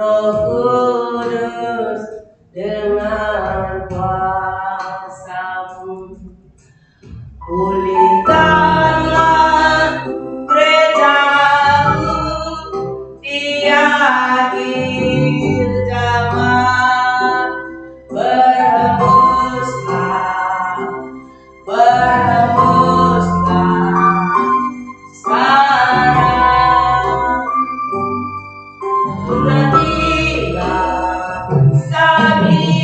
Roh Kudus dengan kuasa-Mu, pulihkanlah gereja-Mu di akhir zaman. Berhembuslah sekarang. Berhentilah kami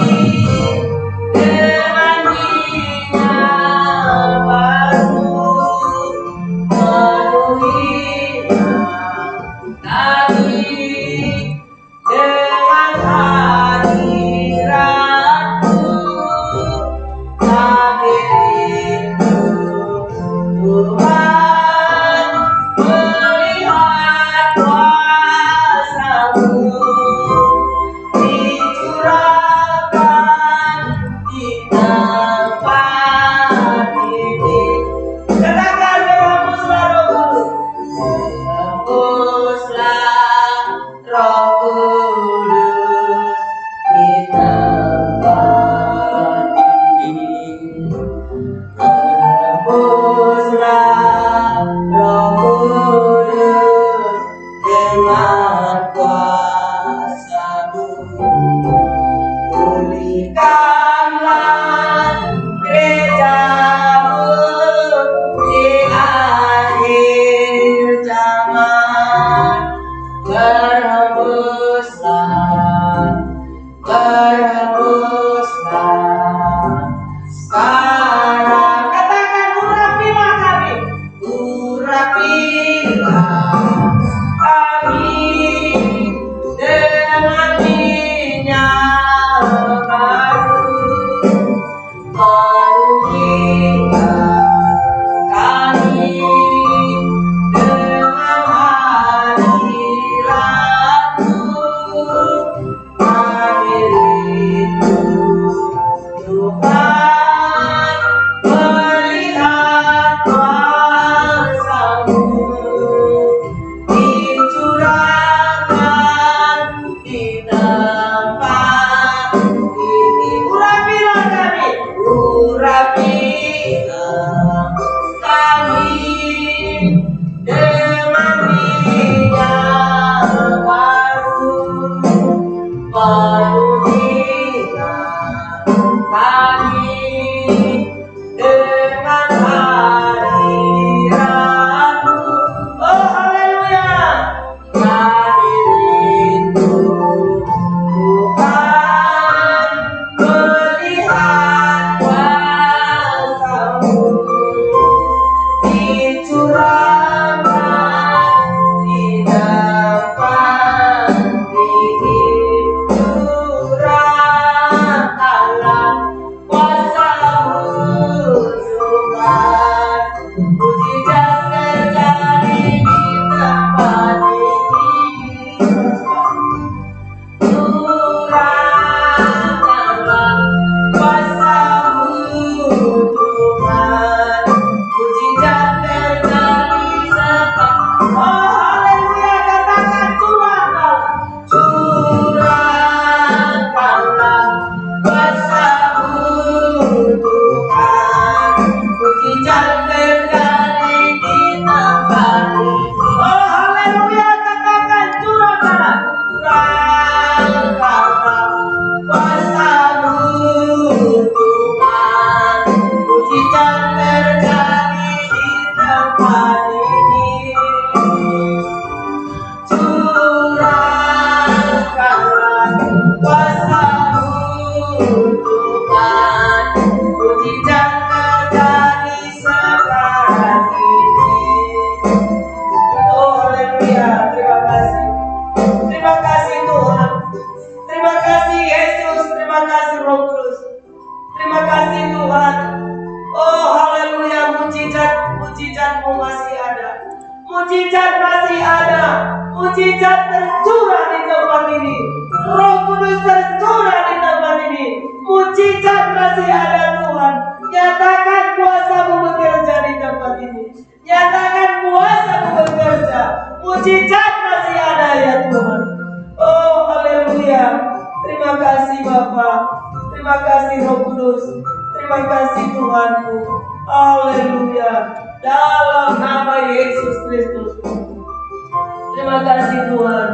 dengan minyak baru, penuhilah kami dengan hadirat-Mu. Kami rindu Tuhan melihat kuasa-Mu dicurahkan di tempat ini. Katakan, berhembuslah Roh Kudus di tempat ini. Berhembuslah Roh Kudus dengan kuasa-Mu, pulihkanlah gereja-Mu di akhir zaman. Berhembuslah sekarang. Katakan, urapilah kami, urapilah kami dengan minyak baru, penuhilah kami dengan hadirat-Mu. Kami rindu Tuhan melihat kuasa-Mu dicurahkan di tempat ini. Urapilah kami, urapilah kami dengan minyak baru, penuhilah kami dengan hadirat-Mu. Oh haleluya, kami rindu Tuhan melihat kuasa-Mu dicurahkan di tempat ini. Curahkanlah kuasa-Mu Tuhan, mujizat terjadi di tempat ini. Curahkanlah kuasa-Mu Tuhan, mujizat terjadi sekarang. Oh haleluya, katakan curahkanlah kuasa-Mu Tuhan, mujizat terjadi di tempat ini. Oh haleluya, katakan curahkanlah kuasa-Mu Tuhan, mujizat terjadi di tempat ini. Curahkanlah kuasa-Mu Tuhan, mujizat terjadi sekarang ini. Oh haleluya, terima kasih. Terima kasih Tuhan. Terima kasih Yesus, terima kasih Roh Kudus. Terima kasih Tuhan. Oh haleluya, mujizat-mu masih ada. Mujizat masih ada. Mujizat tercurah di tempat ini. Roh Kudus tercurah di tempat ini. Mujizat masih ada Tuhan. Nyatakan kuasa-Mu bekerja di tempat ini. Nyatakan kuasa-Mu bekerja. Mujizat masih ada ya Tuhan. Oh haleluya. Terima kasih Bapa. Terima kasih Roh Kudus. Terima kasih Tuhanku. Haleluya. Dalam nama Yesus Kristus. Terima kasih Tuhan.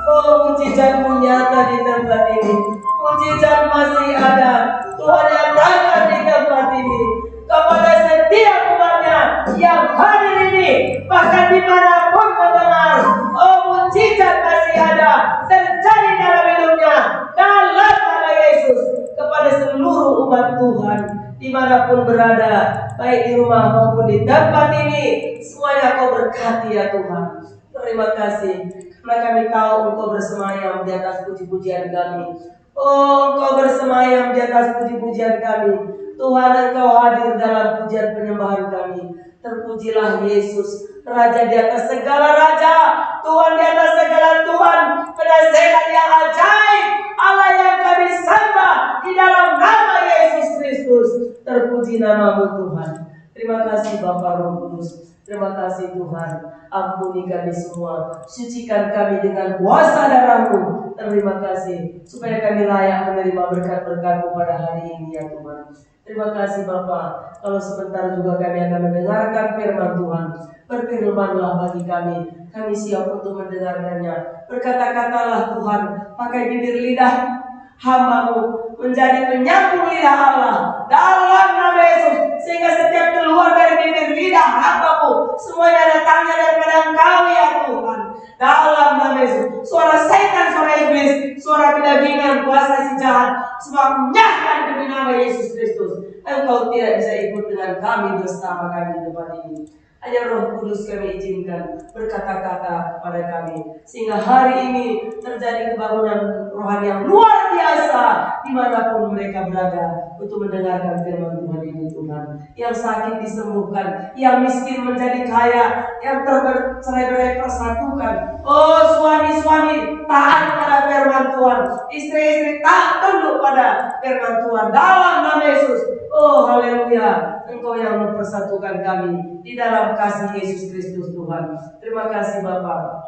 Oh, mujizat-Mu nyata di tempat ini. Mujizat masih ada. Tuhan nyatakan di tempat ini kepada setiap umatnya yang hadir ini, bahkan dimanapun mendengar. Oh, mujizat masih ada terjadi dalam hidupnya. Dalam nama Yesus, kepada seluruh umat Tuhan dimanapun berada, baik di rumah maupun di tempat ini, semuanya Kau berkati ya Tuhan. Terima kasih karena kami tahu Engkau bersemayam di atas puji-pujian kami. Oh, Engkau bersemayam di atas puji-pujian kami. Tuhan, Engkau hadir dalam pujian penyembahan kami. Terpujilah Yesus, Raja di atas segala raja, Tuhan di atas segala Tuhan, penasihat yang ajaib, Allah yang kami sembah di dalam nama Yesus Kristus. Terpuji nama-Mu Tuhan. Terima kasih Bapa Roh Kudus. Terima kasih Tuhan. Ampuni kami semua. Sucikan kami dengan kuasa darah-Mu. Terima kasih supaya kami layak menerima berkat-berkat-Mu pada hari ini ya Tuhan. Terima kasih Bapa. Kalau sebentar juga kami akan mendengarkan firman Tuhan. Berfirmanlah bagi kami. Kami siap untuk mendengarkannya. Berkata-katalah Tuhan. Pakai bibir lidah hamba-Mu menjadi penyambung lidah Allah dalam nama Yesus, sehingga setiap keluar dari bibir lidah hamba-Mu semuanya datangnya daripada Engkau ya Tuhan. Dalam nama Yesus, suara setan, suara iblis, suara kedagingan, kuasa si jahat, semua kunyahkan demi nama Yesus Kristus. Engkau tidak bisa ikut dengan kami bersama kami di tempat ini. Hanya Roh Kudus kami izinkan berkata-kata kepada kami, sehingga hari ini terjadi kebangunan rohani yang luar biasa dimanapun mereka berada untuk mendengarkan firman Tuhan ini Tuhan. Yang sakit disembuhkan, yang miskin menjadi kaya, yang tercerai-berai persatukan. Oh, suami-suami taat pada firman Tuhan, istri-istri taat tunduk pada firman Tuhan dalam nama Yesus. Oh, haleluya. Engkau yang mempersatukan kami di dalam kasih Yesus Kristus Tuhan. Terima kasih Bapa.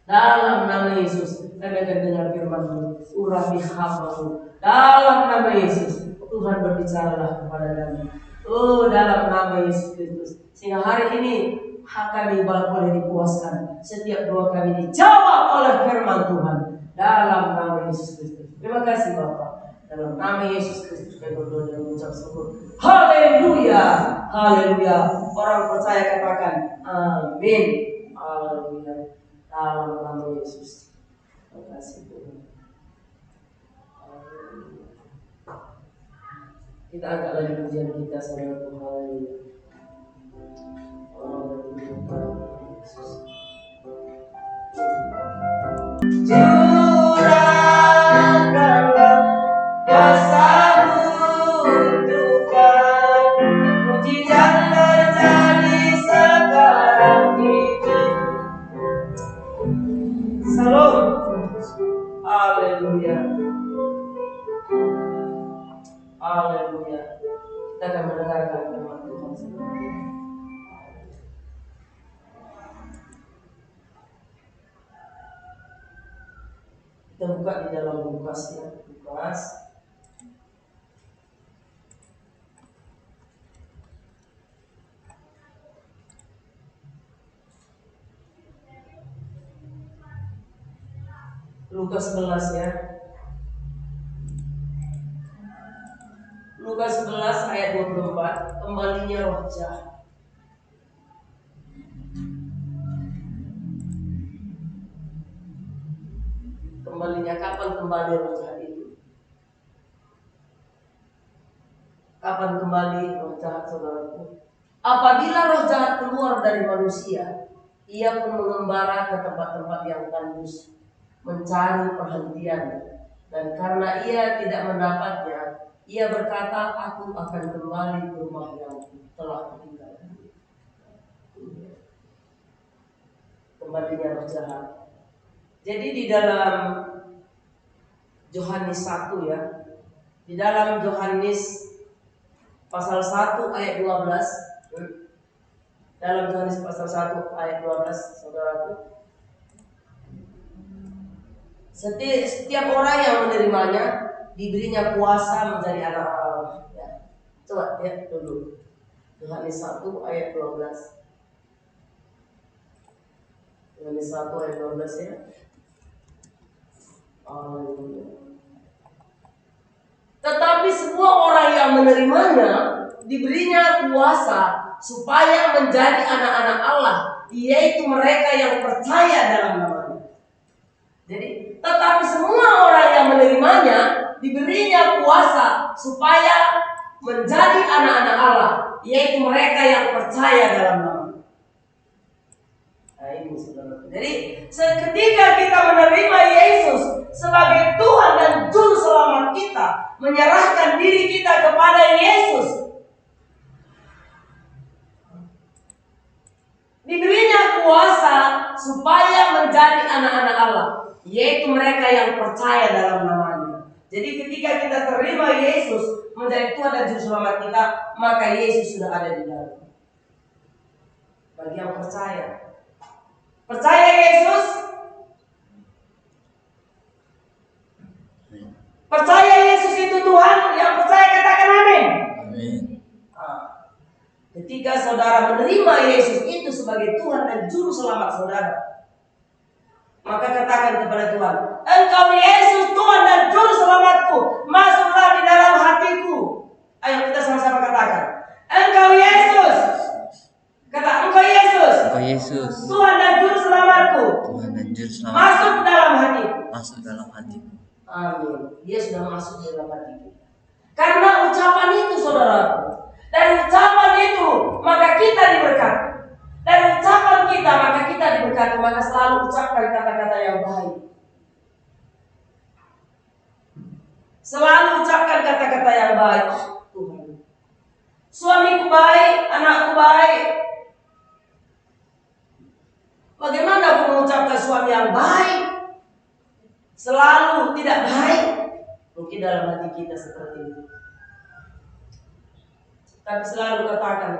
Dalam nama Yesus kami akan dengar firman-Mu. Urapi hamba-Mu. Dalam nama Yesus Tuhan berbicaralah kepada kami. Oh, dalam nama Yesus Kristus, sehingga hari ini hak kami boleh dipuaskan. Setiap doa kami dijawab oleh firman Tuhan dalam nama Yesus Kristus. Terima kasih Bapa. Dalam nama Yesus Kristus kami berdoa dan mengucap syukur. Haleluya, haleluya. Orang percaya katakan amin. Haleluya. Dalam nama Yesus. Terima kasih Tuhan. Kita angkat lagi pujian kita sama Tuhan. Haleluya. Curahkanlah kuasa-Mu Tuhan, mujizat terjadi sekarang ini. Salam. Haleluya. Haleluya. Kita akan mendengarkan firman Tuhan. Kita buka di dalam Lukas ya. Lukas 11 ya. Lukas 11 ayat 24. Kembalinya roh jahat. Kembalinya kapan kembali roh jahat itu? Kapan kembali roh jahat saudaraku? Apabila roh jahat keluar dari manusia, ia pun mengembara ke tempat-tempat yang tandus, mencari perhentian, dan karena ia tidak mendapatnya, ia berkata, aku akan kembali ke rumah yang telah kutinggalkan. Kembalinya roh jahat. Jadi di dalam Yohanes 1 ya, di dalam Yohanes pasal 1 ayat 12, dalam Yohanes pasal 1 ayat 12, saudaraku, Setiap orang yang menerimanya diberinya kuasa menjadi anak Allah. Ya. Coba lihat dulu Yohanes 1 ayat 12. Yohanes 1 ayat 12 ya. Tetapi semua orang yang menerimanya diberinya kuasa supaya menjadi anak-anak Allah, yaitu mereka yang percaya dalam namanya. Jadi, tetapi semua orang yang menerimanya diberinya kuasa supaya menjadi anak-anak Allah, yaitu mereka yang percaya dalam namanya. Nah, ini saudara. Jadi, ketika kita menerima Yesus sebagai Tuhan dan Juru Selamat kita, menyerahkan diri kita kepada Yesus, diberinya kuasa supaya menjadi anak-anak Allah, yaitu mereka yang percaya dalam namanya. Jadi ketika kita terima Yesus menjadi Tuhan dan Juru Selamat kita, maka Yesus sudah ada di dalam. Bagi yang percaya, percaya Yesus, percaya Yesus itu Tuhan. Yang percaya katakan amin. Amin. Ketika saudara menerima Yesus itu sebagai Tuhan dan Juru Selamat saudara, maka katakan kepada Tuhan, Engkau Yesus Tuhan dan Juru Selamatku, masuklah di dalam hatiku. Ayo kita sama-sama katakan, Engkau Yesus. Kata, Engkau Yesus. Engkau Yesus, Tuhan dan Juru Selamatku, Tuhan dan Juru Selamat, masuk dalam hatiku. masuk dalam hatiku. Amin. Dia sudah masuk dalam hati kita. Karena ucapan itu saudaraku, dari ucapan itu maka kita diberkati. Dari ucapan kita maka kita diberkati. Maka selalu ucapkan kata-kata yang baik. Selalu ucapkan kata-kata yang baik. Tuhan, suamiku baik, anakku baik. Bagaimana aku mengucapkan suami yang baik selalu tidak baik? Mungkin dalam hati kita seperti itu. Tapi selalu katakan,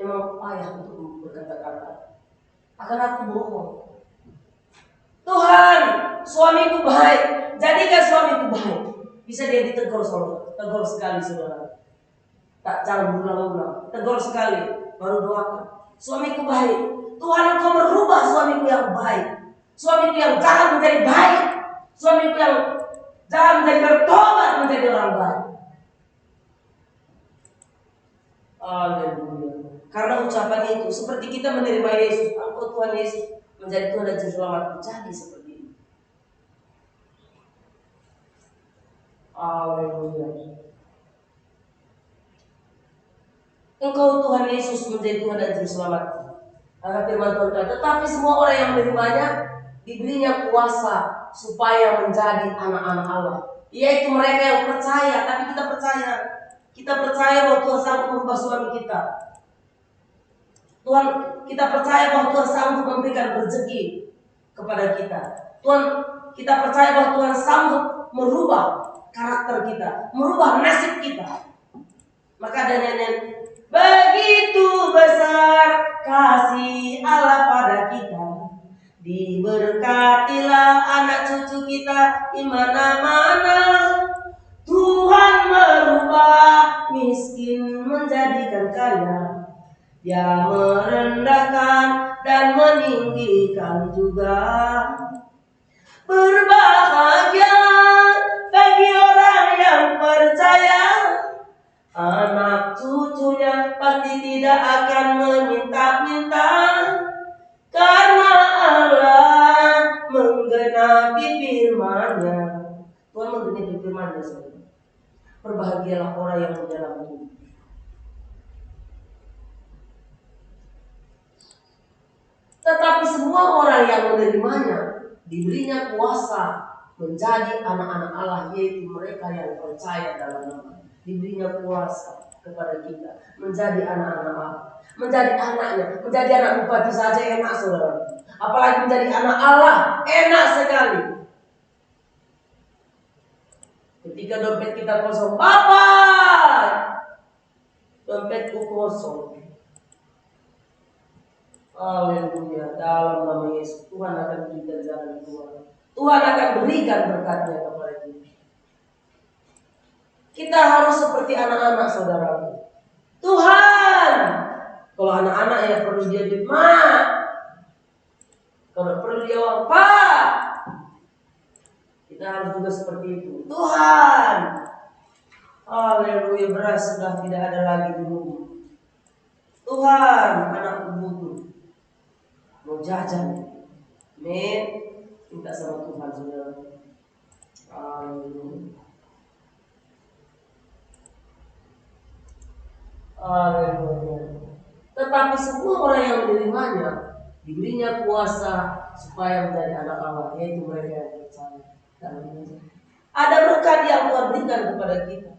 memang payah untuk berkata-kata. Akan aku bohong. Tuhan, suamiku baik. Jadikan suamiku baik. Bisa dia ditegur saudara. Tegur sekali saudara. Tak jangan berulang-ulang. Tegur sekali. Baru doakan. Suamiku baik. Tuhan, Engkau merubah suamiku yang baik. Suamiku yang jahat menjadi baik. Suamiku yang jahat menjadi bertobat menjadi orang baik. Haleluya. Karena ucapan itu seperti kita menerima Yesus, Engkau Tuhan Yesus menjadi Tuhan dan Juru Selamat, jadi seperti itu. Haleluya. Engkau Tuhan Yesus menjadi Tuhan dan Juru Selamat. Karena firman Tuhan kata, tetapi semua orang yang menerimanya diberinya kuasa supaya menjadi anak-anak Allah, yaitu mereka yang percaya. Tapi kita percaya. Kita percaya bahwa Tuhan sanggup merubah suami kita. Tuhan, kita percaya bahwa Tuhan sanggup memberikan rezeki kepada kita. Tuhan, kita percaya bahwa Tuhan sanggup merubah karakter kita, merubah nasib kita. Maka ada nyanyian, begitu besar kasih Allah pada kita, diberkatilah anak cucu kita di mana-mana. Tuhan merubah miskin menjadikan kaya, Dia merendahkan dan meninggikan juga. Berbahagialah bagi orang yang percaya, anak cucunya pasti tidak akan meminta-minta, karena Allah menggenapi firman-Nya. Tuhan menggenapi firman-Nya. Berbahagialah orang yang menjalankan. Tetapi semua orang yang menerimanya diberinya kuasa menjadi anak-anak Allah, yaitu mereka yang percaya dalam nama. Diberinya kuasa kepada kita menjadi anak-anak Allah, menjadi anaknya. Menjadi anak bupati saja enak saudara, apalagi menjadi anak Allah, enak sekali. Ketika dompet kita kosong, Bapak, dompetku kosong. Haleluya, dalam nama Yesus Tuhan akan berikan jalan keluar. Tuhan akan berikan berkatnya kepada kita. Kita harus seperti anak-anak saudaraku. Tuhan, kalau anak-anak yang perlu dia duit, Mak. Kalau perlu dia uang, Pak. Kita harus juga seperti itu. Tuhan, haleluya, beras sudah tidak ada lagi di rumah. Tuhan, anakku butuh, mau jajan. Amin. Minta sama Tuhan saudara. Haleluya. Haleluya. Tetapi semua orang yang menerimanya diberinya kuasa supaya menjadi anak Allah, yaitu mereka yang percaya. Ada berkat yang Tuhan berikan kepada kita.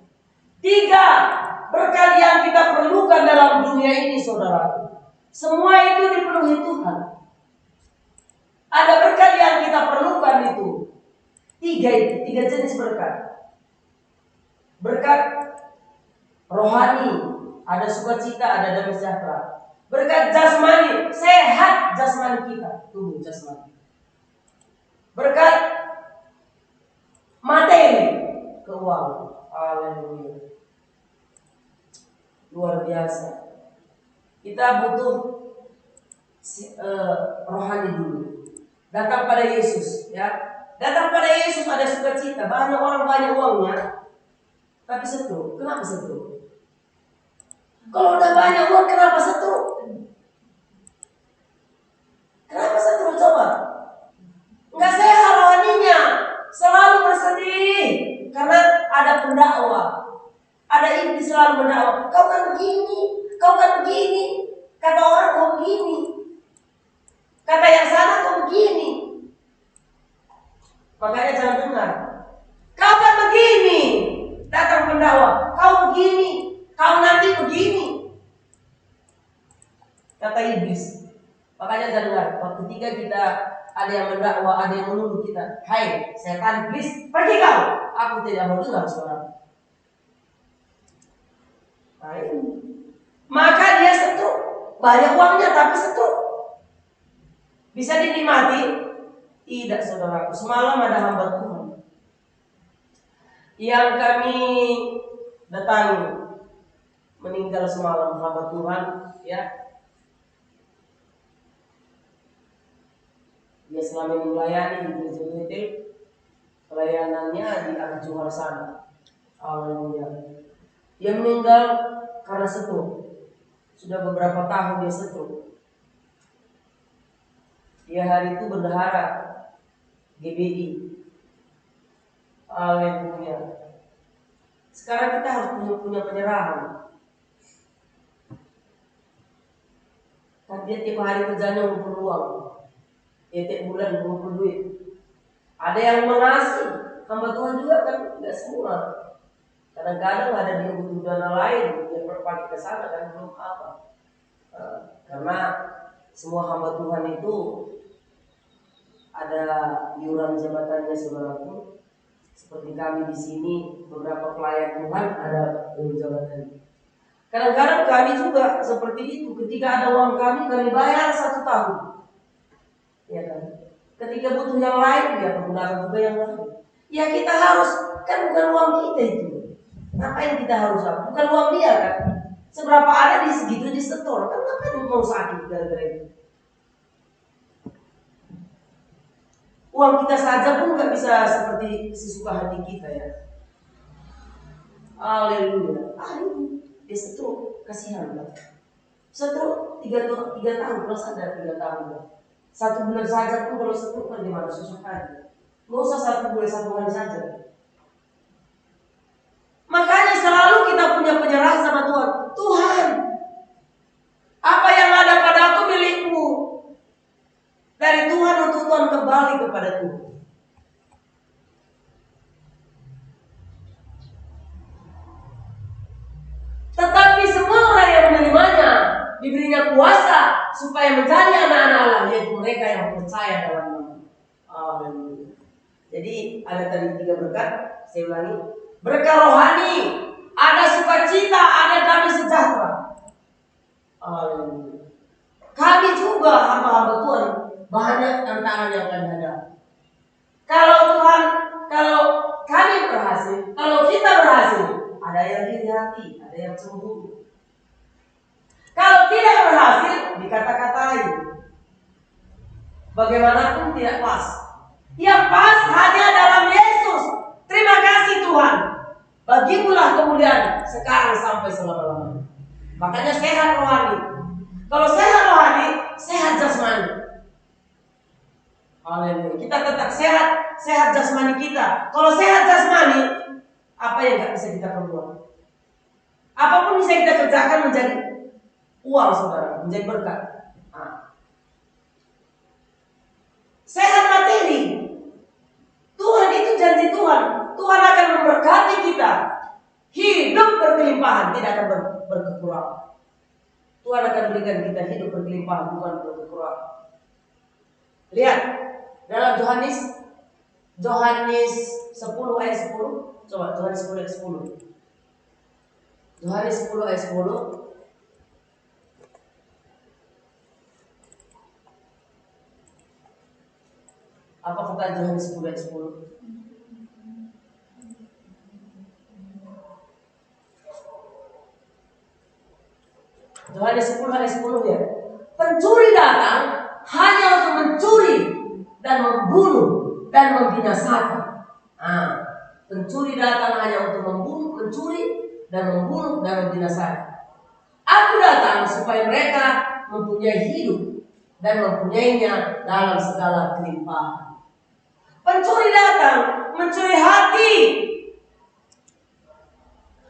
3 berkat yang kita perlukan dalam dunia ini, saudara. Semua itu dipenuhi Tuhan. Ada berkat yang kita perlukan itu. 3 jenis berkat. Berkat rohani, ada sukacita, ada damai sejahtera. Berkat jasmani, sehat jasmani kita, tubuh jasmani. Berkat materi, keuangan. Haleluya. Luar biasa. Kita butuh rohani dulu. Datang pada Yesus, ya. Datang pada Yesus ada sukacita. Banyak orang banyak uangnya, tapi setruk. Kenapa setruk? Kalau udah banyak uang, kenapa setruk? Kenapa setruk coba? Enggak sehat rohaninya, selalu bersedih karena ada pendakwa, ada iblis selalu mendakwa. Kau kan begini, kau kan begini, kata orang kau begini, kata yang sana kau begini. Makanya jangan dengar. Kau kan begini, datang pendakwa, kau begini, kau nanti begini, kata iblis. Makanya jangan dengar. Ketika kita ada yang mendakwa, ada yang menuduh kita, hai setan iblis, pergi kau. Aku tidak mau dengar suara. Maka dia setruk. Banyak uangnya tapi setruk. Bisa dinikmati? Tidak, saudaraku. Semalam ada hamba Tuhan yang kami datangi, meninggal semalam, hamba Tuhan, ya. Dia selama ini melayani di gereja Betel, pelayanannya di arah Johor sana. Haleluya. Dia meninggal karena stroke. Sudah beberapa tahun dia stroke. Dia hari itu bendahara GBI. Haleluya. Sekarang kita harus punya penyerahan. Kan dia tiap hari kerjanya ngumpul uang. Ya tiap bulan ngumpul duit. Ada yang mengasih, hamba Tuhan juga kan nggak semua. Kadang-kadang ada dia butuh dana lain, dia pergi ke sana kan belum apa. Karena semua hamba Tuhan itu ada iuran jabatannya, saudaraku. Seperti kami di sini, beberapa pelayan Tuhan ada iuran jabatannya. Kadang-kadang kami juga seperti itu. Ketika ada uang kami bayar 1 tahun. Ya kan? Ketika butuh yang lain, dia pergunakan juga yang lain. Ya kita harus, kan bukan uang kita itu. Ngapain kita harus apa? Bukan uang dia kan? Seberapa ada di segitu disetor, kan ngapain mau sakit gara-gara itu? Uang kita saja pun nggak bisa seperti sesuka hati kita ya. Haleluya. Dia setruk, kasihan kan? Setruk 3 tahun, plus ada 3 tahun. 1 bulan saja pun kalau setruk kan gimana susah kan? Nggak usah 1 bulan 1 hari saja. Makanya selalu kita punya penyerahan sama Tuhan. Tuhan, apa yang ada padaku milikmu. Dari Tuhan untuk Tuhan kembali kepada Tuhan. Tetapi semua orang yang menerimanya diberinya kuasa supaya menjadi anak-anak Allah, yaitu mereka yang percaya dalam nama. Amin. Jadi ada tadi 3 berkat, saya ulangi. Berkat rohani, ada sukacita, ada damai sejahtera. Amin. Kami juga hamba-hamba Tuhan banyak tantangan yang akan ada. Kalau kami berhasil, kalau kita berhasil, ada yang iri hati, ada yang cemburu. Kalau tidak berhasil, dikata-katai. Bagaimanapun tidak pas. Yang pas hanya dalam Yesus. Terima kasih Tuhan. Bagimulah kemuliaan sekarang sampai selama-lamanya. Makanya sehat rohani. Kalau sehat rohani, sehat jasmani. Haleluya. Kita tetap sehat jasmani kita. Kalau sehat jasmani, apa yang nggak bisa kita perbuat? Apapun bisa kita kerjakan menjadi uang, saudara, menjadi berkat. Sehat materi. Tuhan itu janji Tuhan. Tuhan akan memberkati kita. Hidup berkelimpahan, tidak akan berkekurangan. Tuhan akan berikan kita hidup berkelimpahan, bukan berkekurangan. Lihat dalam Yohanes 10 ayat 10. Coba Yohanes 10 ayat 10. Yohanes 10 ayat 10. Apa kata Yohanes 10 ayat 10? Yohanes 10 ayat 10 ya. Pencuri datang hanya untuk mencuri dan membunuh dan membinasakan. Pencuri datang hanya untuk membunuh, mencuri dan membunuh dan membinasakan. Aku datang supaya mereka mempunyai hidup dan mempunyainya dalam segala kelimpahan. Pencuri datang mencuri hati,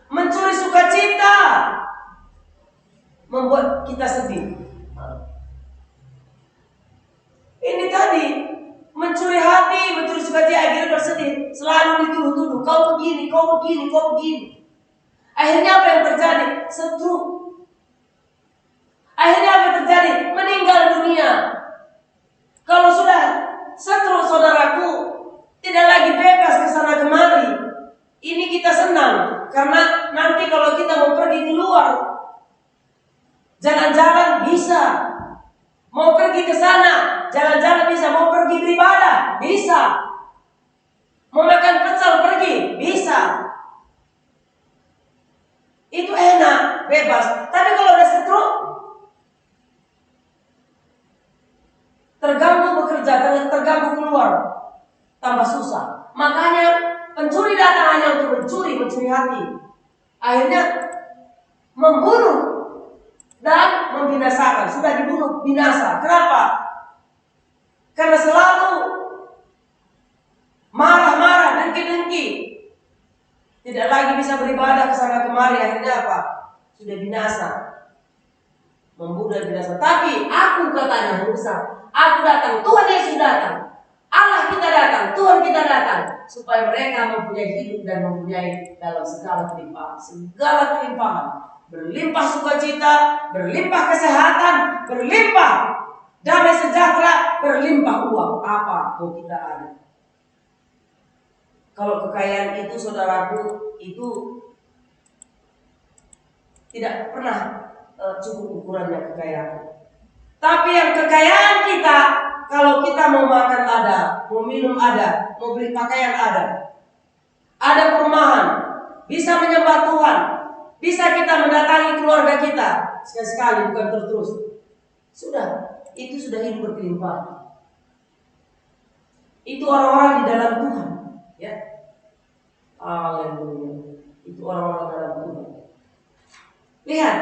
mencuri sukacita, membuat kita sedih. Ini tadi mencuri hati, mencuri sukacita, akhirnya bersedih, selalu dituduh-tuduh, kau begini, kau begini, kau begini. Akhirnya apa yang terjadi? Setruk. Akhirnya apa yang terjadi? Meninggal dunia. Kalau sudah setruk, saudaraku, tidak lagi bebas ke sana kemari. Ini kita senang karena nanti kalau kita mau pergi keluar, jalan-jalan bisa, mau pergi ke sana, jalan-jalan bisa, mau pergi beribadah bisa, mau makan pecel pergi bisa. Itu enak, bebas. Tapi kalau udah setruk, terganggu bekerja, terganggu keluar, tambah susah. Makanya pencuri datang hanya untuk mencuri hati. Akhirnya membunuh dan membinasakan. Sudah dibunuh, binasa. Kenapa? Karena selalu marah-marah, dengki-dengki, tidak lagi bisa beribadah ke sana kemari. Akhirnya apa? Sudah binasa, membunuh dan binasa. Tapi aku katanya besar. Aku datang, Tuhan Yesus datang, Allah kita datang, Tuhan kita datang, supaya mereka mempunyai hidup dan mempunyai dalam segala kelimpahan, berlimpah sukacita, berlimpah kesehatan, berlimpah damai sejahtera, berlimpah uang. Apa mau kita ada? Kalau kekayaan itu, saudaraku, itu tidak pernah cukup ukurannya kekayaan. Tapi yang kekayaan kita, kalau kita mau makan ada, mau minum ada, mau beli pakaian ada perumahan, bisa menyembah Tuhan, bisa kita mendatangi keluarga kita sekali-sekali, bukan terus. Sudah, itu sudah hidup berkelimpahan. Itu orang-orang di dalam Tuhan, ya. Haleluya. Itu orang-orang dalam Tuhan. Lihat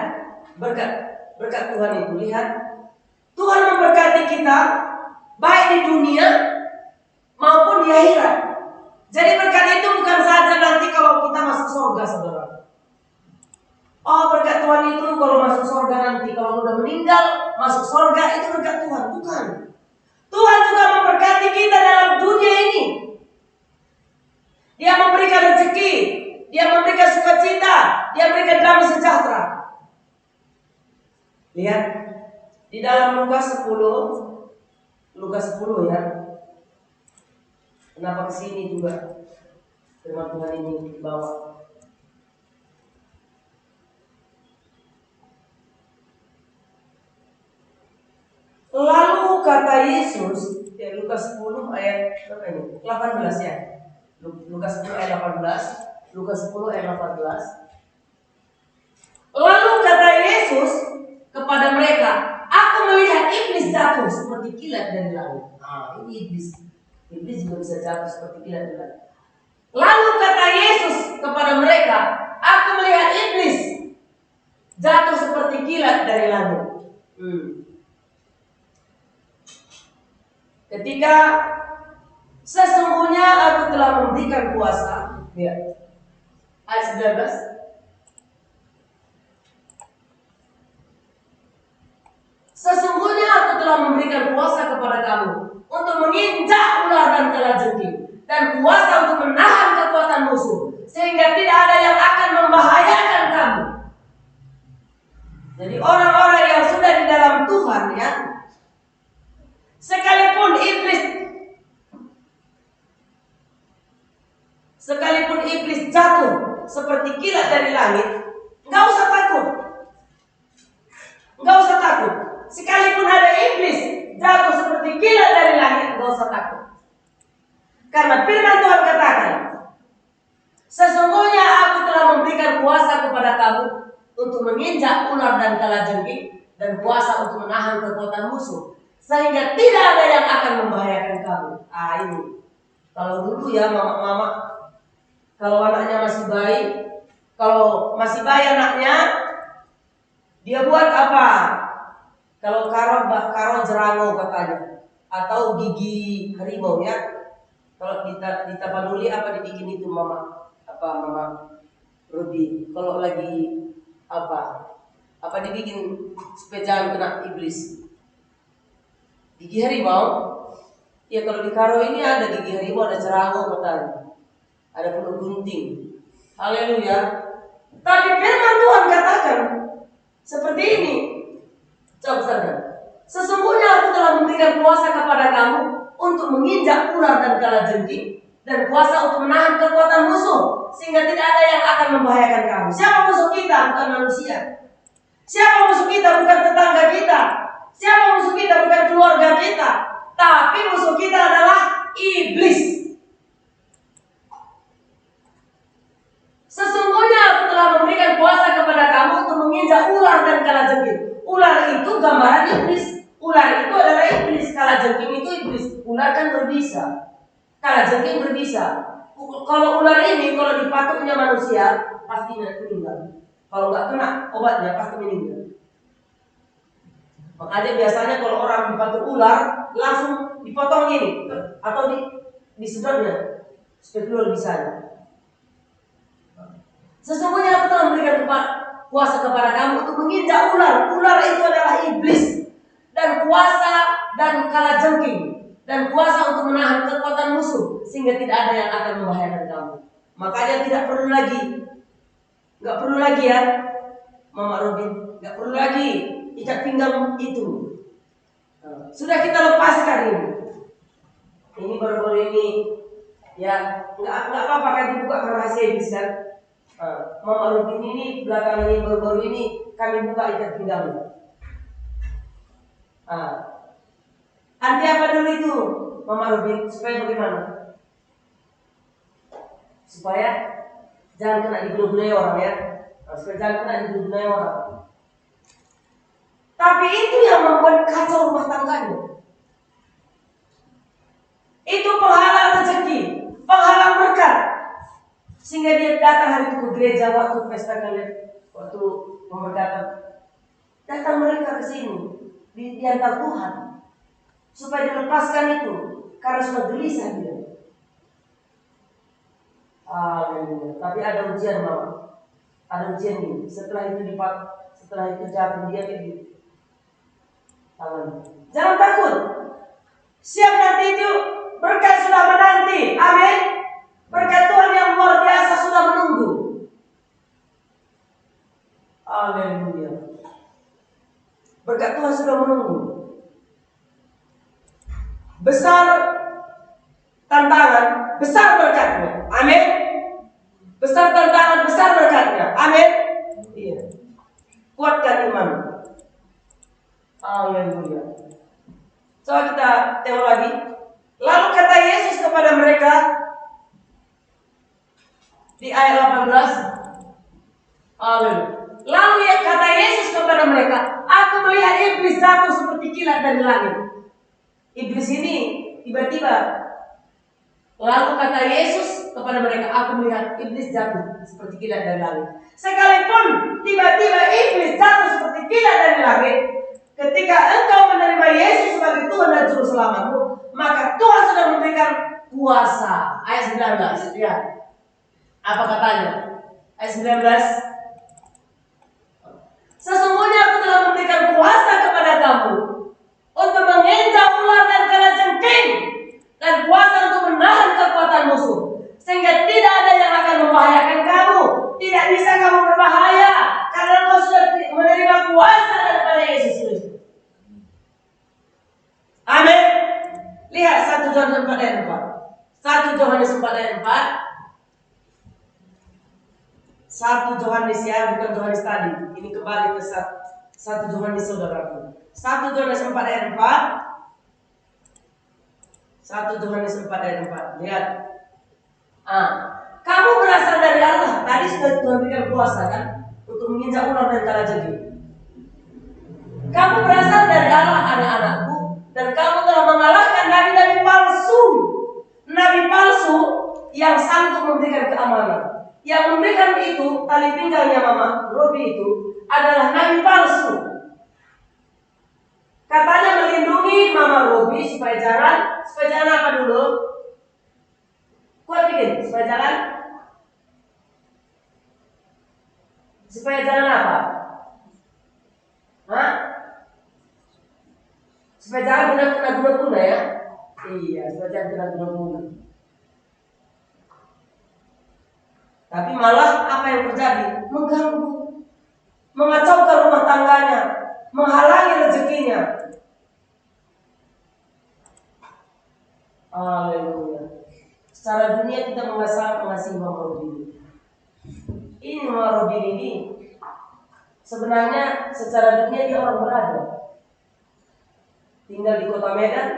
berkat Tuhan itu, lihat. Tuhan memberkati kita baik di dunia maupun di akhirat. Jadi berkat itu bukan saja nanti kalau kita masuk surga, saudara. Oh, berkat Tuhan itu kalau masuk surga nanti, kalau udah meninggal masuk surga, itu berkat Tuhan. Bukan. Tuhan juga memberkati kita dalam dunia ini. Dia memberikan rezeki, Dia memberikan sukacita, Dia memberikan damai sejahtera. Lihat di dalam Lukas 10 ya. Kenapa kesini juga firman Tuhan ini dibawa? Lalu kata Yesus, Lukas 10 ayat berapa ini? 18 ya. Lukas 10 ayat 18. Lukas 10 ayat 18. Lalu kata Yesus kepada mereka, aku melihat iblis jatuh seperti kilat dari langit. Nah, ini iblis. Iblis juga bisa jatuh seperti kilat dari langit. Lalu kata Yesus kepada mereka, aku melihat iblis jatuh seperti kilat dari langit. Ketika sesungguhnya aku telah memberikan kuasa, ya. Ayat 19. Sesungguhnya aku telah memberikan kuasa kepada kamu untuk menginjak ular dan kalajengking, dan kuasa untuk menahan kekuatan musuh, sehingga tidak ada yang akan membahayakan kamu. Jadi orang-orang yang sudah di dalam Tuhan, ya, sekalipun iblis jatuh seperti kilat dari langit, nggak usah takut. Nggak usah takut. Sekalipun ada iblis jatuh seperti kilat dari langit, nggak usah takut. Karena firman Tuhan katakan, sesungguhnya aku telah memberikan kuasa kepada kamu untuk menginjak ular dan kalajengking, dan kuasa untuk menahan kekuatan musuh, sehingga tidak ada yang akan membahayakan kamu. Ini. Kalau dulu ya mama-mama, kalau anaknya masih bayi, kalau masih bayi anaknya, dia buat apa? Kalau karo jerango katanya, atau gigi harimau ya. Kalau di Tapanuli apa dibikin itu mama Ruby. Kalau lagi apa dibikin supaya jangan kena iblis. Gigi harimau. Ya kalau di karo ini ada gigi harimau, ada jerango katanya, ada penuh gunting. Haleluya. Tapi firman Tuhan katakan seperti ini. Coba saja. Sesungguhnya aku telah memberikan kuasa kepada kamu untuk menginjak ular dan kalajengking, dan kuasa untuk menahan kekuatan musuh, sehingga tidak ada yang akan membahayakan kamu. Siapa musuh kita? Bukan manusia. Siapa musuh kita? Bukan tetangga kita. Siapa musuh kita? Bukan keluarga kita. Tapi musuh kita adalah iblis. Sesungguhnya aku telah memberikan kuasa kepada kamu untuk menginjak ular dan kalajengking. Ular itu gambaran iblis. Ular itu adalah iblis. Kalajengking itu iblis. Ular kan berbisa. Kalajengking berbisa. Kalau ular ini, kalau dipatuknya manusia, pasti meninggal. Kalau nggak kena obatnya, pasti meninggal. Makanya biasanya kalau orang dipatuk ular, langsung dipotong ini, atau disedotnya, supaya keluar bisanya. Sesungguhnya aku telah memberikan kuasa kepada kamu untuk menginjak ular. Ular itu adalah iblis. Dan kuasa dan kalajengking, dan kuasa untuk menahan kekuatan musuh, sehingga tidak ada yang akan membahayakan kamu. Makanya tidak perlu lagi, nggak perlu lagi ya, Mama Robin, nggak perlu lagi ikat pinggang itu. Sudah kita lepaskan ini. Ini baru-baru ini, ya nggak apa-apa kan dibuka ke rahasia iblis kan. Mama Robin ini belakangan ini baru-baru ini kami buka ikat pinggangnya. Anti apa dulu itu Mama Robin? Supaya bagaimana? Supaya jangan kena digulung-gulung orang ya. Supaya jangan kena digulung-gulung orang. Tapi itu yang membuat kacau rumah tangganya. Itu penghalang rezeki, penghalang berkat. Sehingga dia datang hari itu ke gereja waktu pesta kalian, waktu pemberkatan. Datang mereka ke sini di antar Tuhan, supaya dilepaskan itu, karena sudah gelisah dia. Tapi ada ujian mama, ada ujian ini. Setelah itu jatuh dia kayak gitu. Jangan takut. Siap nanti itu berkat sudah menanti. Amin. Berkat Tuhan yang luar biasa sudah menunggu. Haleluya. Berkat Tuhan sudah menunggu. Besar tantangan, besar berkatnya. Amin. Besar tantangan, besar berkatnya. Amin. Iya. Kuatkan iman. Haleluya. Coba kita tengok lagi kepada mereka di ayat 18. Lalu kata Yesus kepada mereka, aku melihat iblis jatuh seperti kilat dari langit. Iblis ini tiba-tiba, lalu kata Yesus kepada mereka, aku melihat iblis jatuh seperti kilat dari langit. Sekalipun tiba-tiba iblis jatuh seperti kilat dari langit, ketika engkau menerima Yesus sebagai Tuhan dan Juru Selamatmu, maka Tuhan sudah memberikan kuasa. Ayat 19, lihat apa katanya. Ayat 19, sesungguhnya aku telah memberikan kuasa kepada kamu untuk menginjak ular dan kalajengking, dan kuasa untuk menahan kekuatan musuh, sehingga tidak ada yang akan membahayakan kamu. Tidak bisa kamu berbahaya karena kau sudah menerima kuasa daripada Yesus Kristus. Amin. Lihat 1 Yohanes 4 ayat 4. 1 Yohanes 4 ayat 4. 1 Yohanes ya, bukan Yohanes tadi. Ini kembali ke 1 Yohanes saudaraku. 1 Yohanes 4 ayat 4. 1 Yohanes 4 ayat 4. Lihat. Kamu berasal dari Allah. Tadi sudah Tuhan berikan kuasa kan untuk menginjak ular dan kalajengking. Kamu berasal dari Allah, anak-anakku, dan kamu telah mengalahkan nabi-nabi palsu. Nabi palsu yang sanggup memberikan keamanan. Yang memberikan itu, tali pinggangnya Mama Robi itu adalah nabi palsu. Katanya melindungi Mama Robi supaya jangan apa dulu? Kuat bikin, supaya jangan apa? Supaya jangan kena guna-guna ya. Iya, supaya jangan kena guna-guna. Tapi malah apa yang terjadi? Mengganggu, mengacaukan rumah tangganya, menghalangi rezekinya. Haleluya. Secara dunia kita mengasihi Mama Robin. Ini Mama Robin ini sebenarnya secara dunia dia orang berada, tinggal di kota Medan.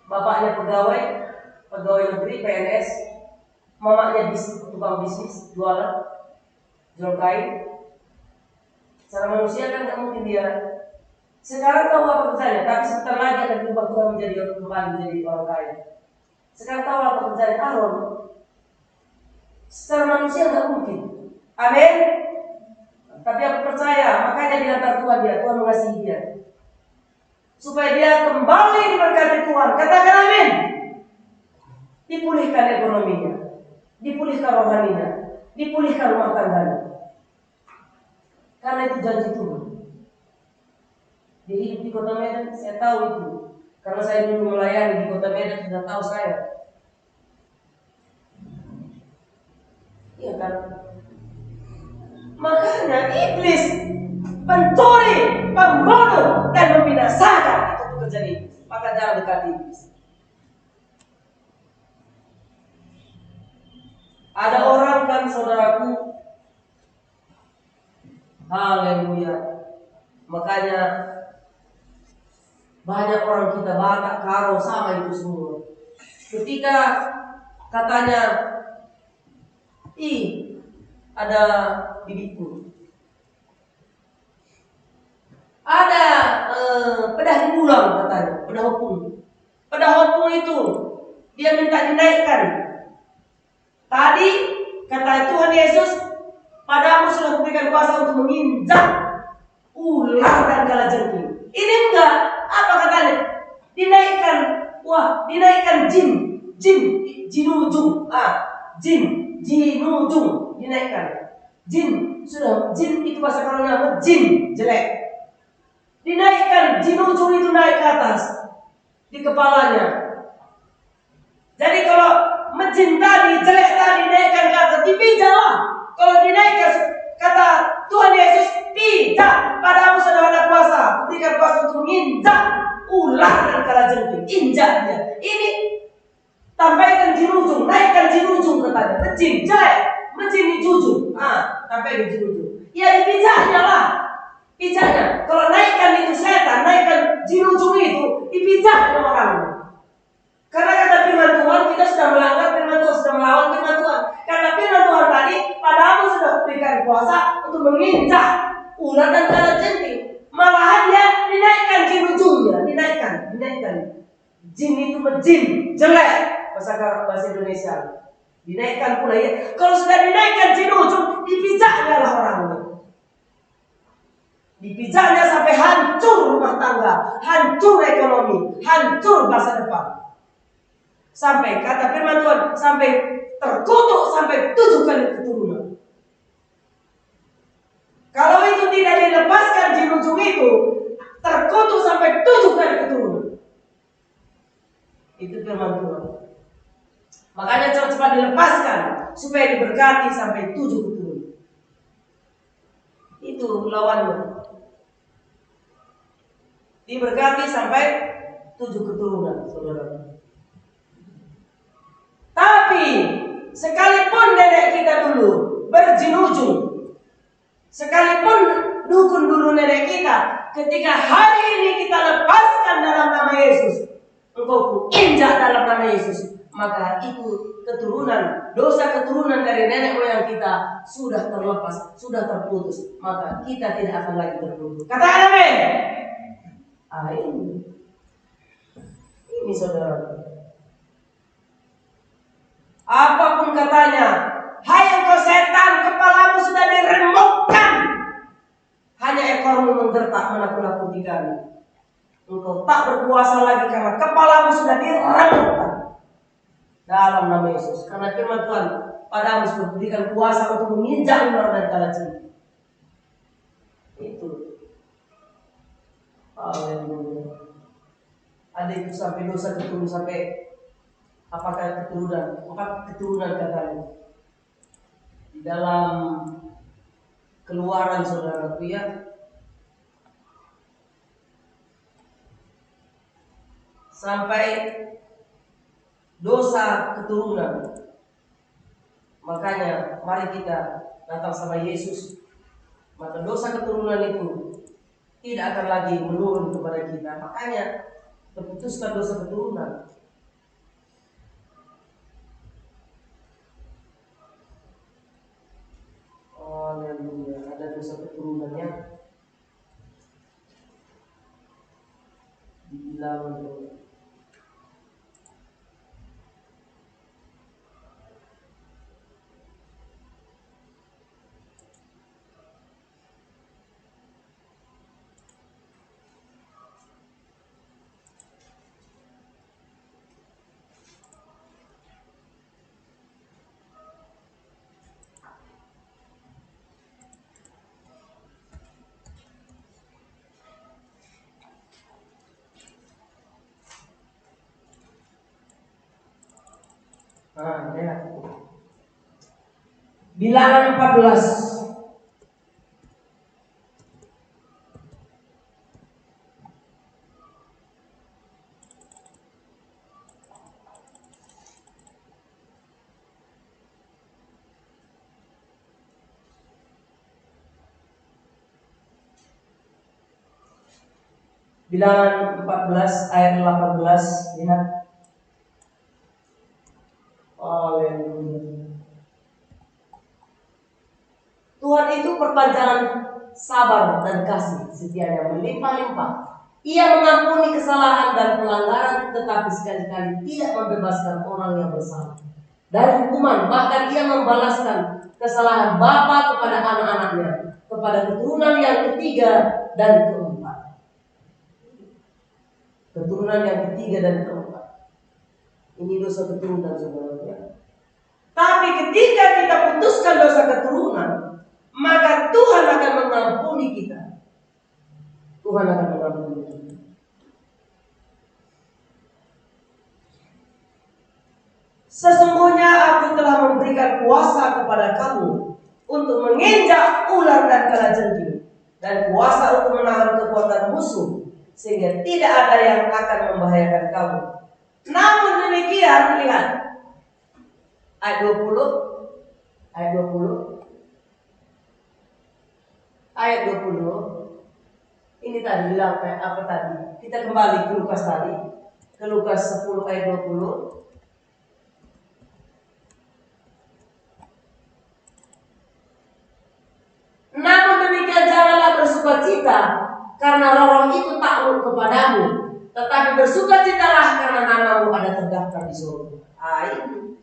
Bapaknya pegawai negeri PNS, mamanya tukang bisnis jual kain. Secara manusia kan nggak mungkin dia. Sekarang tahu apa kerjanya, tapi sebentar lagi akan berubah Tuhan menjadi orang kaya. Sekarang tahu apa kerjanya Aaron. Secara manusia nggak mungkin. Amin. Tapi aku percaya, makanya di antara Tuhan mengasihi dia, supaya dia kembali diberkati Tuhan. Katakan amin. Dipulihkan ekonominya, dipulihkan rohaninya, dipulihkan rumah tangganya. Karena itu janji Tuhan. Dia hidup di kota Medan, saya tahu itu. Karena saya dulu melayani di kota Medan, sudah tahu saya. Iya kan? Makanya iblis, pencuri, pembunuh, dan membinasakan itu pekerjaan iblis. Maka jangan dekati iblis. Ada orang kan saudaraku, haleluya. Makanya banyak orang kita Batak, Karo, sama itu semua. Ketika katanya, ada bibitku, ada pedah dibulang katanya, pedah hopung itu dia minta dinaikkan. Tadi kata Tuhan Yesus, padamu sudah memberikan kuasa untuk menginjak ular dan kalajengking. Ini enggak, apa katanya? Dinaikkan, dinaikkan jinujung, jinujung dinaikkan. Jin itu bahasa Karonya jin jelek. Dinaikkan, jinujung itu naik ke atas di kepalanya. Jadi kalau jin tadi jelek tadi dinaikkan ke atas, dipijalah. Kalau dinaikkan, kata Tuhan Yesus, tidak, padamu sudah ada kuasa, berikan kuasa untuk menginjak ular dan kalajengking. Injak dia. Ini tampaikan jinujung, naikkan jinujung katanya. Mejin jelek, mejin di jujung. Tampaikan jinujung. Ya dipijaknya lah. Pijaknya. Kalau naikkan itu setan, naikkan jinujung itu, dipijaknya orang. menginjak ular dan kalajengking. Malahan dia dinaikkan jin ujungnya, dinaikkan. Jin itu jin jelek, bahasa Indonesia. Dinaikkan pula ya. Kalau sudah dinaikkan jin ujung, dipijaknya lah orang ini. Dipijaknya sampai hancur rumah tangga, hancur ekonomi, hancur masa depan. Sampai kata firman Tuhan, sampai terkutuk sampai 7 kali keturunan. Kalau itu tidak dilepaskan jin ujung itu, terkutuk sampai 7 kali keturunan. Itu firman Tuhan. Makanya cepat-cepat dilepaskan supaya diberkati sampai 7 keturunan. Itu lawannya. Diberkati sampai 7 keturunan, saudara. Tapi sekalipun nenek kita dulu berjin ujung, sekalipun dukun dulu nenek kita, ketika hari ini kita lepaskan dalam nama Yesus, engkau injak dalam nama Yesus, maka itu keturunan, dosa keturunan dari nenek moyang kita sudah terlepas, sudah terputus, maka kita tidak akan lagi terputus. Katakan amin. Ini saudara. Apapun katanya, hai engkau setan, kepalamu sudah diremukkan, hanya ekormu menggertak menakut-nakuti kami. Engkau tak berkuasa lagi karena kepalamu sudah diremukkan dalam nama Yesus. Karena firman Tuhan padamu sudah diberikan kuasa untuk menginjak ular dan kalajengking. Itu. Haleluya. Ada itu sampai dosa keturunan, sampai apakah keturunan? 4 keturunan katanya di dalam Keluaran, saudaraku ya. Sampai dosa keturunan. Makanya mari kita datang sama Yesus, maka dosa keturunan itu tidak akan lagi menurun kepada kita. Makanya terputuskan dosa keturunan. Haleluya. Ada dosa keturunannya dibilang ya. Bilangan 14. Bilangan 14 ayat 18, lihat. Haleluya. Tuhan itu perpanjangan sabar dan kasih setianya melimpah-limpah. Ia mengampuni kesalahan dan pelanggaran, tetapi sekali-kali tidak membebaskan orang yang bersalah dari hukuman. Bahkan ia membalaskan kesalahan bapa kepada anak-anaknya, kepada keturunan yang ketiga dan keempat. Keturunan yang ketiga dan keempat. Ini dosa keturunan, saudara. Tapi ketika kita putuskan dosa keturunan, maka Tuhan akan mengampuni kita. Tuhan akan mengampuni kita. Sesungguhnya aku telah memberikan kuasa kepada kamu untuk menginjak ular dan kalajengking, dan kuasa untuk menahan kekuatan musuh, sehingga tidak ada yang akan membahayakan kamu. Namun demikian, lihat ayat 20. Ayat 20. Ini tadi bilang apa tadi? Kita kembali ke Lukas tadi. Ke Lukas 10 ayat 20. Namun tetap di surga. Itu.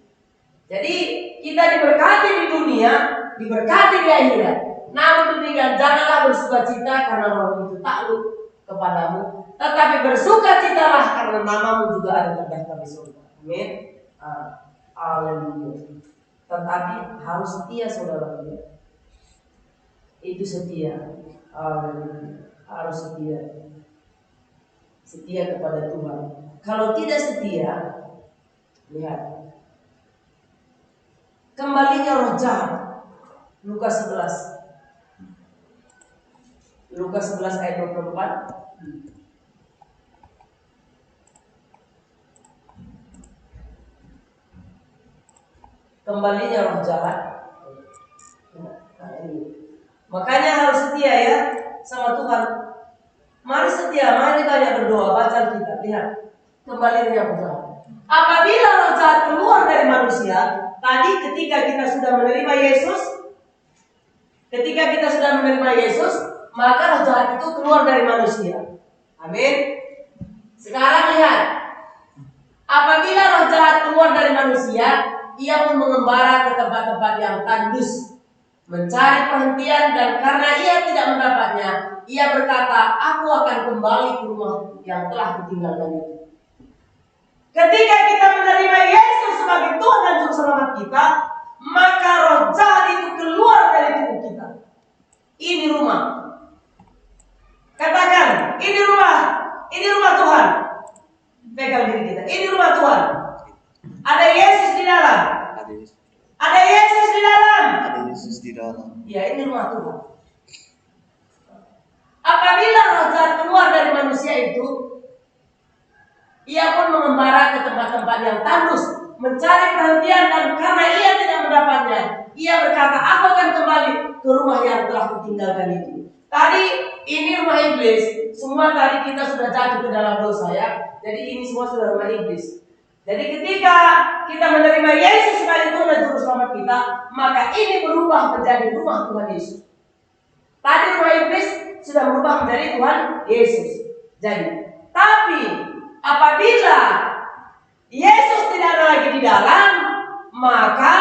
Jadi kita diberkati di dunia, diberkati di akhirat. Namun demikian janganlah bersukacita karena orang itu takluk kepadamu, tetapi bersukacitalah karena namamu juga ada terdaftar di surga. Amin. Haleluya. Tetapi harus setia saudara. Itu setia. Harus setia. Setia kepada Tuhan. Kalau tidak setia, lihat. Kembalinya roh jahat. Lukas 11. Lukas 11 ayat 24. Kembalinya roh jahat. Nah, ini. Makanya harus setia ya sama Tuhan. Mari setia, mari banyak berdoa, baca kita. Lihat, kembalinya roh jahat. Apabila roh jahat keluar dari manusia, tadi ketika kita sudah menerima Yesus, maka roh jahat itu keluar dari manusia. Amin. Sekarang lihat, apabila roh jahat keluar dari manusia, ia pun mengembara ke tempat-tempat yang tandus, mencari perhentian, dan karena ia tidak mendapatnya, ia berkata, aku akan kembali ke rumah yang telah kutinggalkan itu. Ketika kita menerima Yesus sebagai Tuhan dan Juru Selamat kita, maka roh jahat itu keluar dari tubuh kita. Ini rumah. Katakan, ini rumah Tuhan. Pegang diri kita, ini rumah Tuhan. Ada Yesus di dalam. Ada Yesus di dalam. Ya, ini rumah Tuhan. Apabila roh jahat keluar dari manusia itu, ia pun mengembara ke tempat-tempat yang tandus, mencari perhentian, dan karena ia tidak mendapatnya, ia berkata, aku akan kembali ke rumah yang telah kutinggalkan itu. Tadi ini rumah iblis. Semua tadi kita sudah jatuh ke dalam dosa ya. Jadi ini semua sudah rumah iblis. Jadi ketika kita menerima Yesus sebagai Tuhan dan Juru Selamat kita, maka ini berubah menjadi rumah Tuhan Yesus. Tadi rumah iblis sudah berubah menjadi Tuhan Yesus. Jadi, tapi apabila Yesus tidak ada lagi di dalam, maka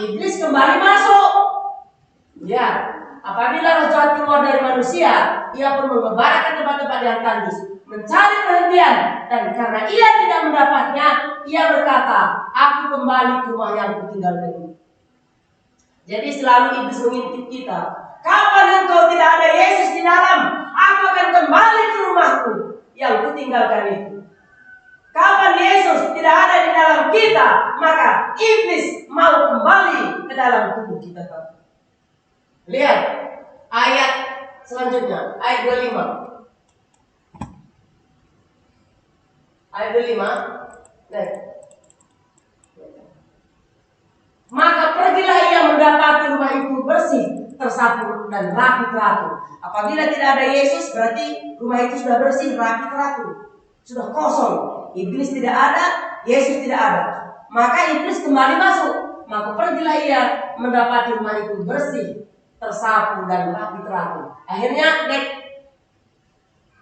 iblis kembali masuk. Ya, apabila roh jahat keluar dari manusia, ia pun mengembara ke tempat-tempat yang tandus, mencari perhentian, dan karena ia tidak mendapatnya, ia berkata, aku kembali ke rumah yang kutinggalkan itu. Jadi selalu iblis mengintip kita. Kapan engkau tidak ada Yesus di dalam, aku akan kembali ke rumahku yang kutinggalkan itu. Kapan Yesus tidak ada di dalam kita, maka iblis mau kembali ke dalam tubuh kita. Lihat ayat selanjutnya, ayat 25. Ayat 25. Lihat. Maka pergilah ia mendapati rumah itu bersih, tersapu dan rapi teratur. Apabila tidak ada Yesus, berarti rumah itu sudah bersih, rapi teratur, sudah kosong. Iblis tidak ada, Yesus tidak ada. Maka iblis kembali masuk. Maka pergilah ia mendapati rumah itu bersih, tersapu dan rapi teratur. Akhirnya naik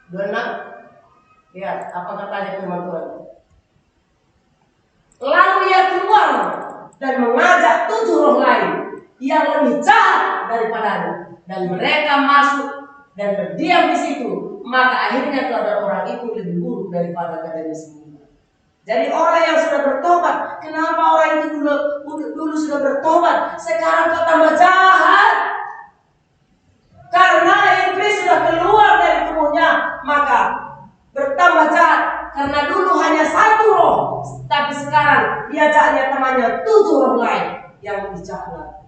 26. Lihat apa katanya firman Tuhan. Lalu ia keluar dan mengajak 7 roh lain yang lebih jahat daripadanya, dan mereka masuk dan berdiam di situ. Maka akhirnya keadaan orang itu lebih buruk daripada keadaan sebelumnya. Jadi orang yang sudah bertobat, kenapa orang itu dulu sudah bertobat, sekarang kok tambah jahat? Karena iblis sudah keluar dari tubuhnya, maka bertambah jahat. Karena dulu hanya 1 roh, tapi sekarang diajaknya temannya 7 roh lain yang lebih jahat.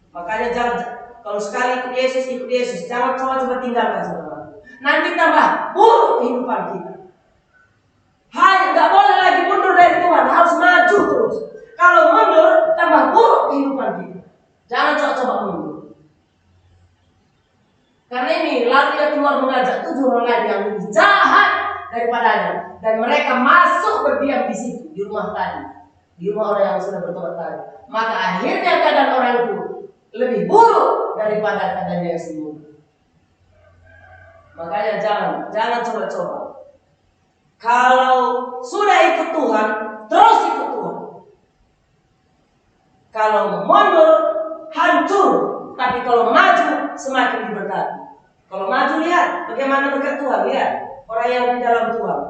Makanya jangan, kalau sekali ikut Yesus, jangan coba-coba tinggalkan saudara. Nanti tambah buruk kehidupan kita. Hanya nggak boleh lagi mundur dari Tuhan, harus maju terus. Kalau mundur, tambah buruk kehidupan kita. Jangan coba-coba mundur. Karena ini lalu dia keluar mengajak 7 orang lain yang lebih jahat daripadanya, dan mereka masuk berdiam di situ, di rumah tadi, di rumah orang yang sudah bertobat tadi. Maka akhirnya keadaan orang itu lebih buruk daripada keadaan yang sebelumnya. Makanya jangan coba-coba. Kalau sudah ikut Tuhan, terus ikut Tuhan. Kalau mundur, hancur. Tapi kalau maju, semakin diberkati. Kalau maju, lihat bagaimana berkat Tuhan. Lihat orang yang di dalam Tuhan.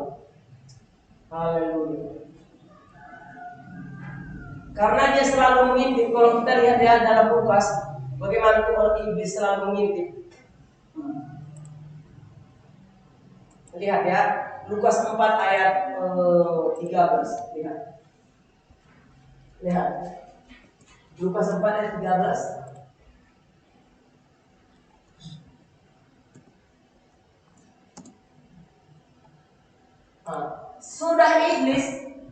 Haleluya. Karena dia selalu mengintip. Kalau kita lihat ya dalam Lukas, bagaimana Tuhan iblis selalu mengintip. Lihat ya, Lukas 4 ayat 13. Lihat. Lukas 4 ayat 13.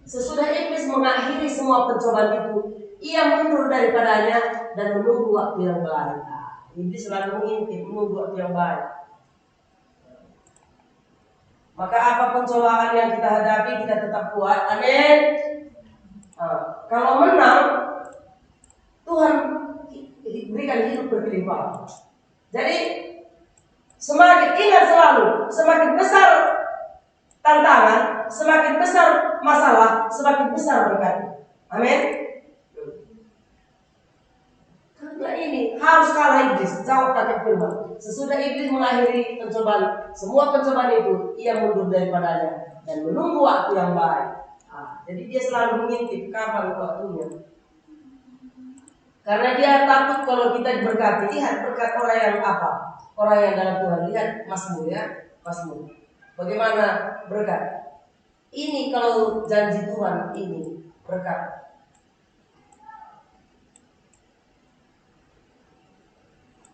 Sesudah iblis mengakhiri semua pencobaan itu, ia mundur daripadanya dan menunggu waktu yang baik. Iblis selalu mengintip, menunggu waktu yang baik. Maka apa pencobaan yang kita hadapi, kita tetap kuat. Amin. Kalau menang, Tuhan berikan hidup berlimpah. Jadi semakin ingat selalu, semakin besar tantangan, semakin besar masalah, semakin besar berkat. Amin. Karena ini harus kalah iblis. Jawab pakai firman. Sesudah iblis mengakhiri pencobaan, semua pencobaan itu, ia mundur daripadanya dan menunggu waktu yang baik. Jadi dia selalu mengintip kapan waktunya. Karena dia takut kalau kita diberkati. Lihat berkat orang yang apa? Orang yang dalam Tuhan. Lihat Mazmur ya, Mazmur. Bagaimana berkat? Ini kalau janji Tuhan ini berkat.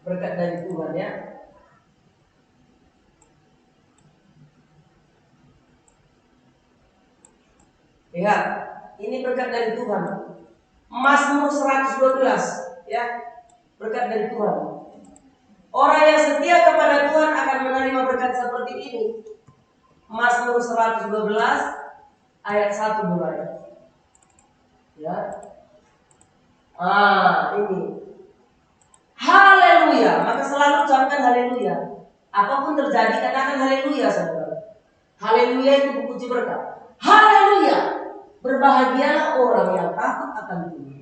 Berkat dari Tuhan ya. Lihat, ini berkat dari Tuhan. Mazmur 112 ya. Berkat dari Tuhan. Orang yang setia kepada Tuhan akan menerima berkat seperti ini. Mazmur 112 ayat 1 mulai. Ya. Ini. Haleluya. Maka selalu ucapkan haleluya. Apapun terjadi katakan haleluya saudara. Haleluya itu kunci berkat. Haleluya. Berbahagialah orang yang takut akan Tuhan.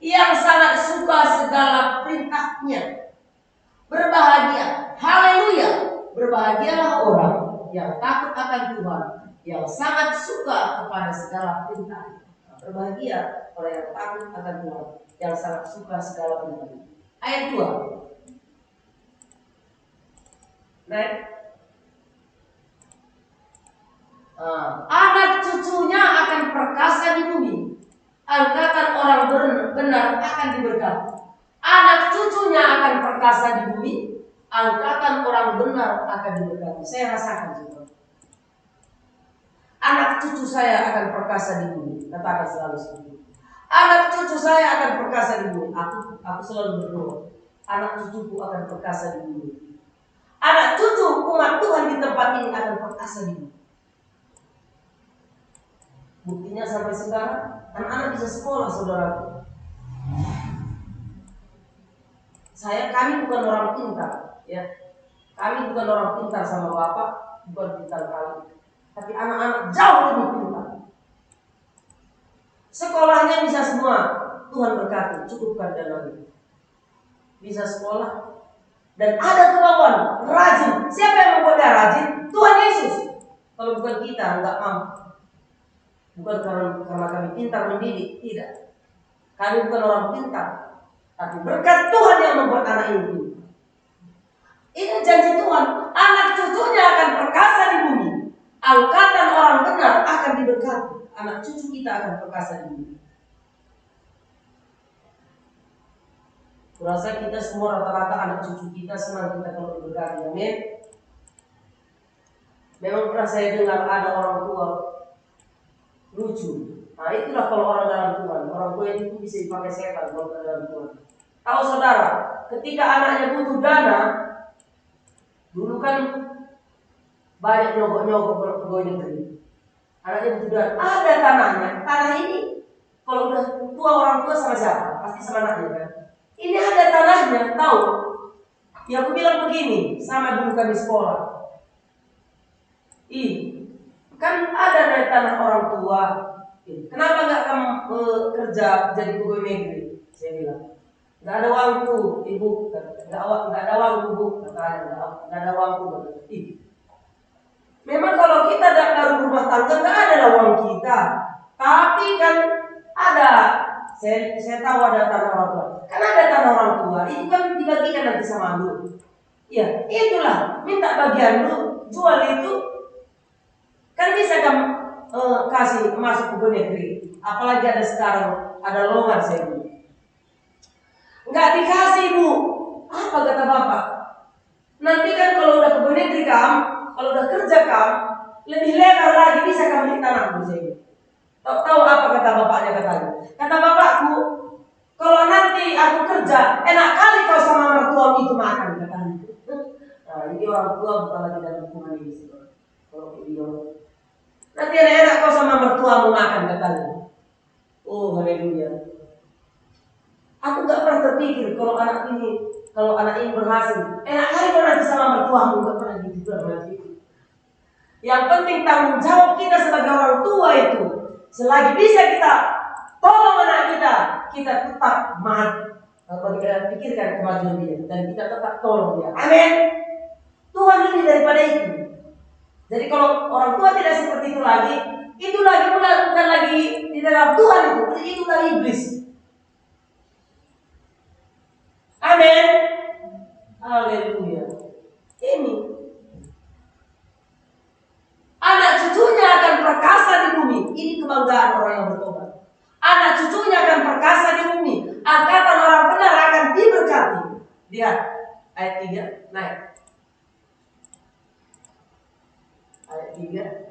Yang sangat suka segala perintahnya. Berbahagia. Haleluya. Berbahagialah orang yang takut akan Tuhan, yang sangat suka kepada segala perintah. Berbahagia orang yang takut akan Tuhan, yang sangat suka segala perintah. Ayat 2. Naik. Anak cucunya akan perkasa di bumi. Angkatan orang benar akan diberkati. Anak cucunya akan perkasa di bumi. Angkatan orang benar akan diberkati. Saya rasakan juga. Anak cucu saya akan perkasa di bumi. Katakan selalu seperti itu. Anak cucu saya akan perkasa di bumi. Aku selalu berdoa. Anak cucuku akan perkasa di bumi. Anak cucu umat Tuhan di tempat ini akan perkasa di bumi. Buktinya sampai sekarang anak-anak bisa sekolah, saudaraku. Kami bukan orang pintar, ya. Kami bukan orang pintar sama bapak, bukan pintar kali. Tapi anak-anak jauh lebih pintar. Sekolahnya bisa semua, Tuhan berkati, cukupkan dananya. Bisa sekolah dan ada kemauan, rajin. Siapa yang membuat dia rajin? Tuhan Yesus. Kalau bukan kita, enggak mampu. Bukan karena kami pintar mendidik, tidak. Kami bukan orang pintar, tapi berkat Tuhan yang membuat anak ini pintar. Ini janji Tuhan, anak cucunya akan perkasa di bumi. Angkatan orang benar akan diberkati. Anak cucu kita akan perkasa di bumi. Kurasa kita semua rata-rata anak cucu kita senang kita kalau diberkati. Amin. Memang pernah saya dengar ada orang tua lucu. Nah itulah kalau orang dalam Tuhan. Orang tua itu bisa dipakai setan kalau dalam Tuhan. Tahu saudara, ketika anaknya butuh dana, dulu kan banyak nyogok-nyogok pegawai negeri. Anaknya butuh dana, ada tanahnya. Tanah ini kalau udah tua orang tua sama siapa? Pasti sama anaknya kan. Ini ada tanahnya, tahu? Ya aku bilang begini, sama dulu kami sekolah. Ih, kan ada dari tanah orang tua. Kenapa nggak kamu kerja jadi pegawai negeri? Saya bilang, nggak ada uangku, ibu. Nggak ada uangku, bu. Katanya, nggak ada uangku. Ih, memang kalau kita baru rumah tangga nggak ada lah uang kita. Tapi kan ada. Saya tahu ada tanah orang tua. Kan ada tanah orang tua. Itu kan dibagikan nanti sama lu. Ya, itulah. Minta bagian lu. Jual itu. Kan bisa kamu kasih masuk ke negeri. Apalagi ada sekarang ada lowongan saya bu. Nggak dikasih bu. Apa kata bapak? Nanti kan kalau udah ke negeri kamu, kalau udah kerja kamu, lebih lebar lagi bisa kamu beli tanah bu saya. Tahu apa kata bapaknya katanya? Kata bapakku, kalau nanti aku kerja, enak kali kau sama mertua itu makan katanya. Nah, ini orang tua bukan lagi dalam hubungan ini sih. Kalau video nanti enak kau sama mertuamu makan katanya. Oh haleluya. Aku gak pernah terpikir kalau anak ini berhasil, enak kali kau nanti sama mertuamu, gak pernah gitu. Yang penting tanggung jawab kita sebagai orang tua itu, selagi bisa kita tolong anak kita tetap pikirkan kemajuan dia dan kita tetap tolong dia. Amin. Tuhan lebih daripada itu. Jadi kalau orang tua tidak seperti itu lagi bukan lagi di dalam Tuhan itu lagi iblis. Amin. Haleluya. Ini anak cucunya akan perkasa di bumi. Ini kebanggaan orang yang bertobat. Anak cucunya akan perkasa di bumi. Angkatan orang benar akan diberkati. Lihat ayat 3 naik. Ayat 3.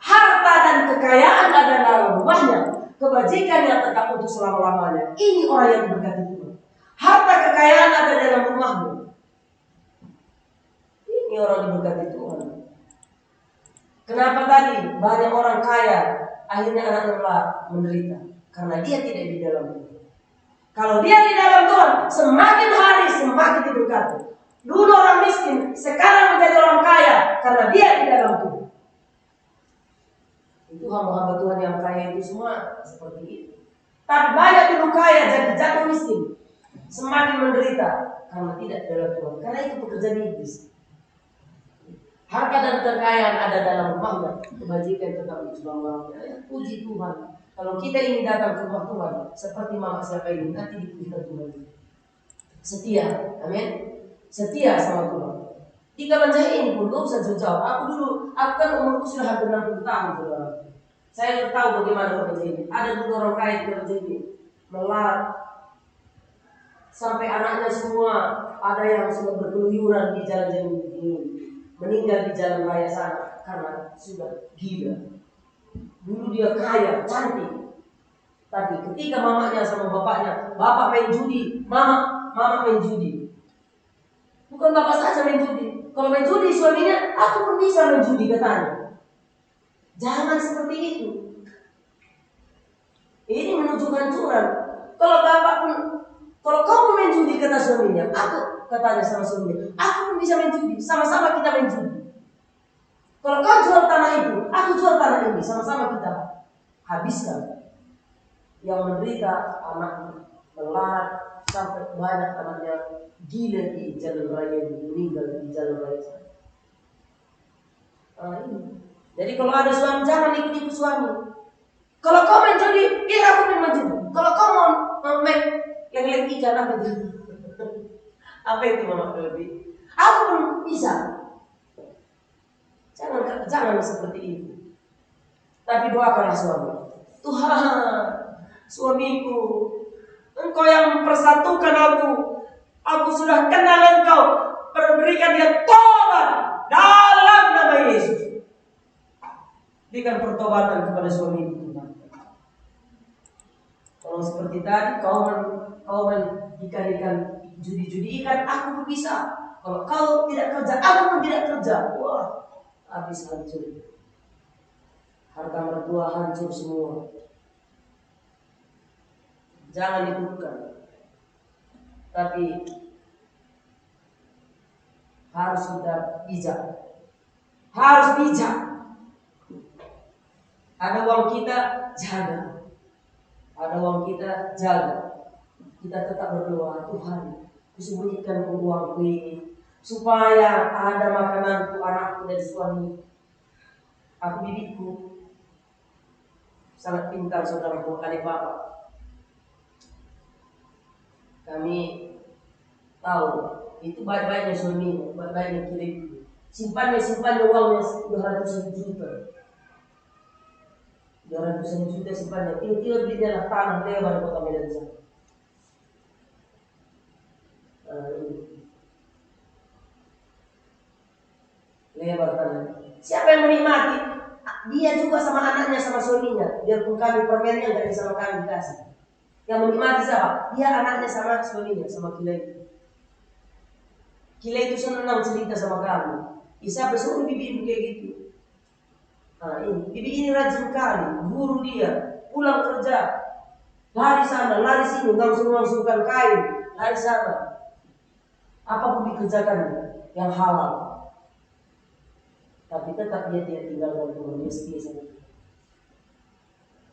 Harta dan kekayaan ada dalam rumahnya. Kebajikan yang tetap untuk selama-lamanya. Ini orang yang diberkati Tuhan. Harta kekayaan ada dalam rumahmu. Ini orang diberkati Tuhan. Kenapa tadi banyak orang kaya akhirnya anak-anak menderita? Karena dia tidak di dalam Tuhan. Kalau dia di dalam Tuhan, semakin hari semakin diberkati. Dulu orang miskin, sekarang menjadi orang kaya karena dia di dalam Tuhan. Itu hamba-hamba Tuhan yang kaya itu semua seperti itu. Tapi banyak dulu kaya jadi jatuh miskin, semakin menderita karena tidak di dalam Tuhan. Karena itu pekerjaan iblis. Harta dan kekayaan ada dalam rumahnya, kebajikan tetap selama-lamanya. Puji Tuhan. Kalau kita ini datang ke rumah Tuhan, seperti mama siapa ini, nanti dipujikan Tuhan. Setia, amin. Setia sama Tuhan. Di Kabanjai ini pun gak usah jauh-jauh. Aku kan umurku sudah hampir 60 tahun, saudara. Saya tahu bagaimana Kabanjai ini. Ada dulu orang kaya di Kabanjai ini, melarat. Sampai anaknya semua ada yang sudah berkeluyuran di jalan-jalan ini, meninggal di jalan raya sana karena sudah gila. Dulu dia kaya, cantik, tapi ketika mamanya sama bapaknya, bapak main judi, mama main judi. Bukan bapak saja main judi. Kalau main judi suaminya, aku pun bisa main judi katanya. Jangan seperti itu. Ini menuju kehancuran. Kalau bapak pun, kalau kamu main judi kata suaminya, aku katanya sama suaminya, aku pun bisa main judi. Sama-sama kita main judi. Kalau kau jual tanah itu, aku jual tanah ini, sama-sama kita habiskan. Yang menderita anaknya melarat sampai banyak anaknya gila di jalan raya, meninggal di jalan raya. Ini. Jadi kalau ada suami jangan ikut suami. Kalau kau main judi, biar aku main judi. Kalau kau mau main yang lain ikan apa itu? Apa itu mama lebih? Aku pun bisa. Jangan seperti itu. Tapi doakanlah suami. Tuhan, suamiku, Engkau yang mempersatukan aku. Aku sudah kenal Engkau. Berikan dia tobat dalam nama Yesus. Berikan pertobatan kepada suami itu. Kalau seperti tadi kau ikan judi ikan, aku pun bisa. Kalau kau tidak kerja, aku pun tidak kerja. Wah, habis hancur. Harta mertua hancur semua. Jangan ikutkan. Tapi harus kita bijak. Harus bijak. Ada uang kita, jaga. Ada uang kita, jaga. Kita tetap berdoa, Tuhan, kusembunyikan uangku ini supaya ada makananku, anakku dan suami. Aku bibitku sangat pintar, saudaraku, adik bapak. Kami tahu itu baik-baiknya suami, baik-baiknya kiri. Simpannya uangnya 200 juta. 200 juta simpannya. Tiba-tiba belinya tanah lebar kota Medan sana. Lebar tanah. Siapa yang menikmati? Dia juga sama anaknya, sama suaminya. Biarpun kami permennya nggak sama kami dikasih. Yang menikmati siapa? Dia, anaknya, sama suaminya, sama Kilai. Kilai itu senang cerita sama kami. Isa bersuruh bibi kayak gitu. Nah ini, bibi ini rajin kali, guru dia, pulang kerja, lari sana, lari sini, langsung-langsungkan kain, lari sana. Apa pun dikerjakan yang halal. Tapi tetap dia tidak tinggalkan Tuhan, dia setia sama Tuhan.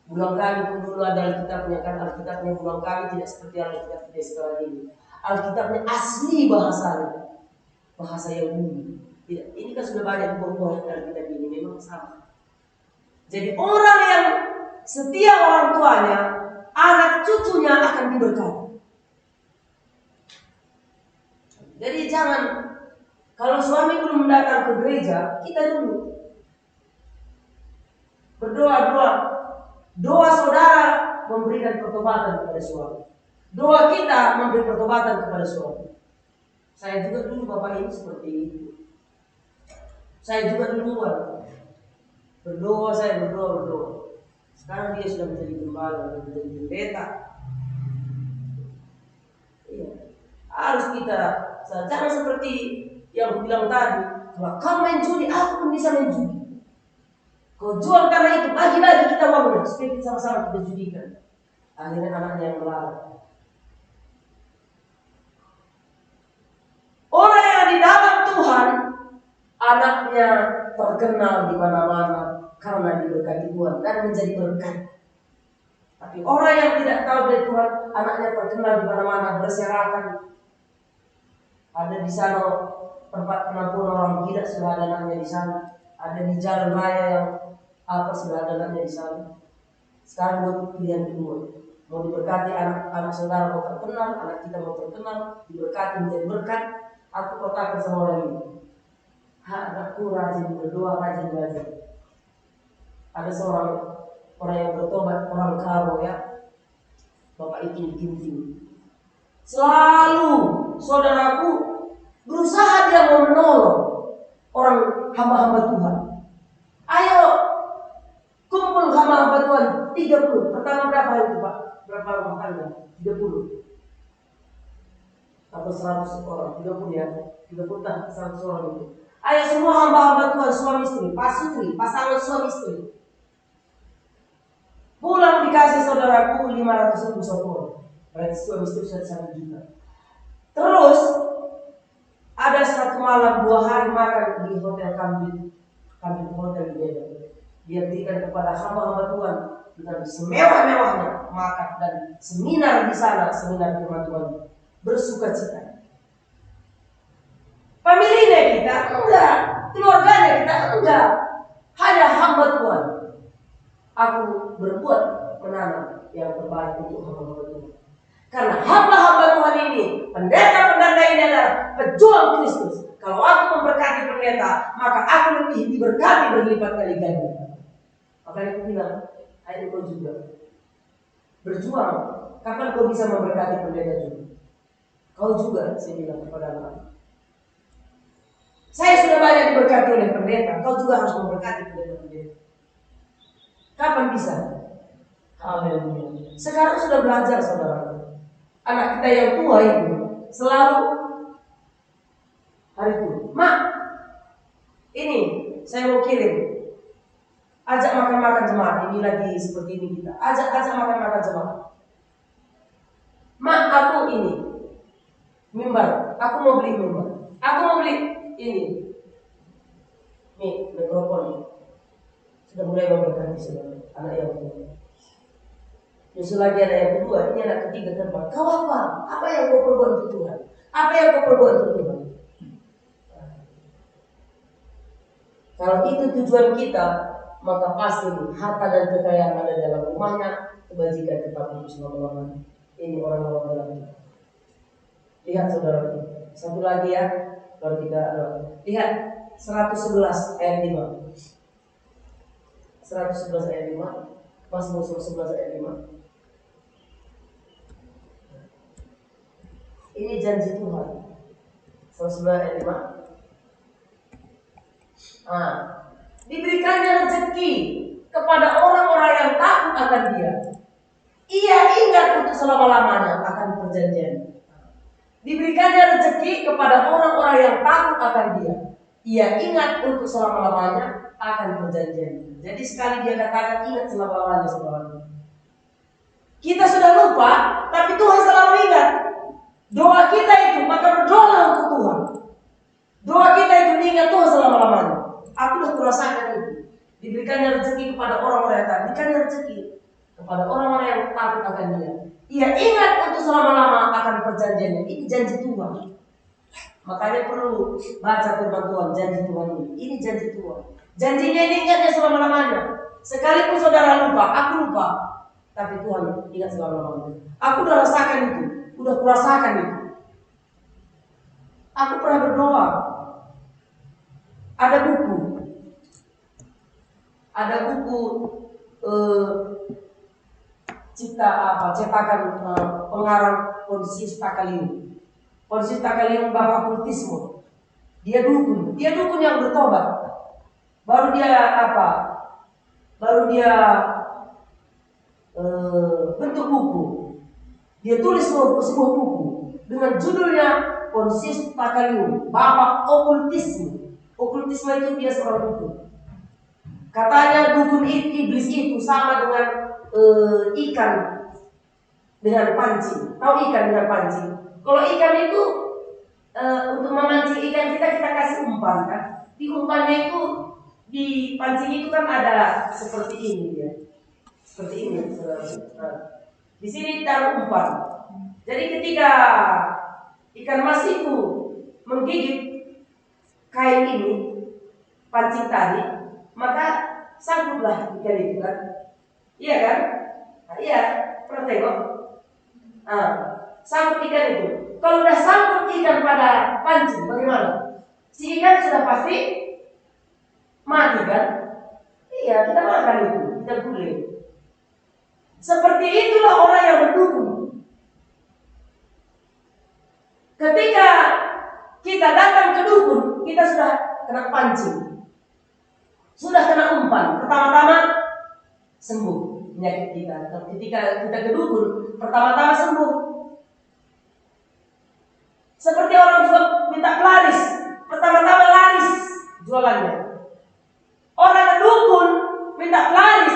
Bulan kami pun dulu ada Alkitabnya, kan Alkitabnya bulan kami tidak seperti Alkitab kita sekarang ini. Alkitabnya asli bahasanya, bahasa Yahudi. Tidak, ini kan sudah banyak berubah Alkitab ini, memang sama. Jadi orang yang setia orang tuanya, anak cucunya akan diberkati. Jadi jangan, kalau suami belum datang ke gereja, kita dulu berdoa. Doa saudara memberikan pertobatan kepada suami. Doa kita memberi pertobatan kepada suami. Saya juga dulu bapak ini seperti itu. Saya juga duluan berdoa. Sekarang dia sudah menjadi gembala, menjadi pendeta. Iya. Harus kita, jangan seperti yang aku bilang tadi, kalau kau main judi, aku pun bisa main judi. Kau jual tanah itu, bagi-bagi kita uangnya, supaya kita sama-sama kita judikan. Akhirnya anaknya yang melarang. Orang yang di dalam Tuhan, anaknya terkenal di mana-mana karena diberkati Tuhan dan menjadi berkat. Tapi orang yang tidak tahu dari Tuhan, anaknya terkenal di mana-mana, berserakan. Ada di sana tempat penampungan orang gila, sudah ada anaknya di sana. Ada di jalan raya yang sudah ada anaknya di sana. Sekarang buat pilihan kedua, mau diberkati anak saudara mau terkenal, anak kita mau terkenal, diberkati menjadi berkat. Aku katakan sama orang ini, anakku rajin berdoa, rajin belajar. Ada seorang orang yang bertobat, orang Karo ya, bapak itu Ginting. Selalu saudaraku berusaha dia mau menolong orang hamba-hamba Tuhan. Ayo kumpul hamba-hamba Tuhan 30. Pertama berapa itu Pak? Berapa rumah tangga? 30 atau 100 orang? 30 ya? 30 tak 100 orang itu. Ayo semua hamba-hamba Tuhan, suami istri, pasangan suami istri. Pulang dikasih saudaraku 500 ribu satu orang. Berarti suami istri sudah 1 juta. Terus ada satu malam 2 hari makan di hotel Kambing hotel di Medan. Dia berikan kepada hamba-hamba Tuhan dengan semewah-mewahnya makan dan seminar di sana, seminar firman Tuhan. Bersuka cita. Familinya kita enggak, keluarganya kita enggak, hanya hamba Tuhan. Aku berbuat menanam yang terbaik untuk hamba-hamba Tuhan. Karena hamba-hamba Tuhan ini, pendeta-pendeta ini adalah pejuang Kristus. Kalau aku memberkati pendeta, maka aku lebih diberkati berlipat kali ganda. Makanya aku bilang, ayo kau juga berjuang. Kapan kau bisa memberkati pendeta juga? Kau juga, saya bilang kepada anak. Saya sudah banyak diberkati oleh pendeta, kau juga harus memberkati pendeta-pendeta. Kapan bisa? Amin. Sekarang sudah belajar saudara. Anak kita yang tua itu selalu hari itu, Mak, ini saya mau kirim. Ajak makan-makan jemaat. Ini lagi seperti ini kita. Ajak makan-makan jemaat. Mak, aku ini mimbar. Aku mau beli mimbar. Aku mau beli ini mikrofon sudah mulai memberkati saudara, anak yang kedua. Justru lagi ada yang kedua, ini anak ketiga terbang. Kau apa? Apa yang kau perbuat untuk Tuhan? Apa yang kau perbuat untuk Tuhan? Kalau itu tujuan kita, maka pasti harta dan kekayaan ada dalam rumahnya, kebajikan tetap hidup selama-lamanya. Ini orang-orang dalam kita. Lihat saudara, satu lagi ya, baru kita lihat 111 ayat 5. 111 ayat 5. Mazmur 111 ayat 5. Ini janji Tuhan. 111 ayat 5. Diberikannya rezeki kepada orang-orang yang takut akan Dia. Ia ingat untuk selama-lamanya akan perjanjian. Diberikannya rezeki kepada orang-orang yang takut akan Dia. Ia ingat untuk selama-lamanya akan perjanjian. Jadi sekali Dia katakan ingat selama-lamanya, selama-lamanya. Kita sudah lupa, tapi Tuhan selalu ingat. Doa kita itu, maka berdoa untuk Tuhan. Doa kita itu diingat Tuhan selama-lamanya. Aku sudah merasakan itu. Diberikannya rezeki kepada orang-orang yang takut. Diberikannya rezeki kepada orang-orang yang takut akan Dia. Ia ingat untuk selama-lama akan perjanjiannya. Ini janji Tuhan. Makanya perlu baca firman Tuhan, janji Tuhan ini. Ini janji Tuhan. Janjinya ini ingatnya selama-lamanya. Sekalipun saudara lupa, aku lupa, tapi Tuhan ingat selama-lamanya. Aku sudah rasakan itu, sudah kurasakan itu. Aku pernah berdoa. Ada buku cetakan pengarang Pontius Takalium. Pontius Takalium Bapak Kultisme. Dia dukun yang bertobat. Baru dia bentuk buku. Dia tulis sebuah buku dengan judulnya Pontius Takalium Bapak Okultisme. Okultisme itu dia seorang dukun. Katanya dukun iblis itu sama dengan ikan dengan pancing. Tahu ikan dengan pancing? Kalau ikan itu untuk memancing ikan kita kasih umpan kan. Di umpannya itu, di pancing itu kan ada seperti ini dia. Seperti ini. Di sini taruh umpan. Jadi ketika ikan mas itu menggigit kain ini, pancing tadi, maka sangkutlah ikan itu kan. Iya kan? Nah, iya, pernah tengok? Sangkut ikan itu. Kalau udah sangkut ikan pada pancing, bagaimana? Si ikan sudah pasti mati kan? Iya, kita makan itu, kita gulai. Seperti itulah orang yang berdukun. Ketika kita datang ke dukun, kita sudah kena pancing, sudah kena umpan. Pertama-tama sembuh penyakit kita. Ketika kita ke dukun, pertama-tama sembuh. Seperti orang juga minta pelaris, pertama-tama laris jualannya. Orang dukun minta pelaris,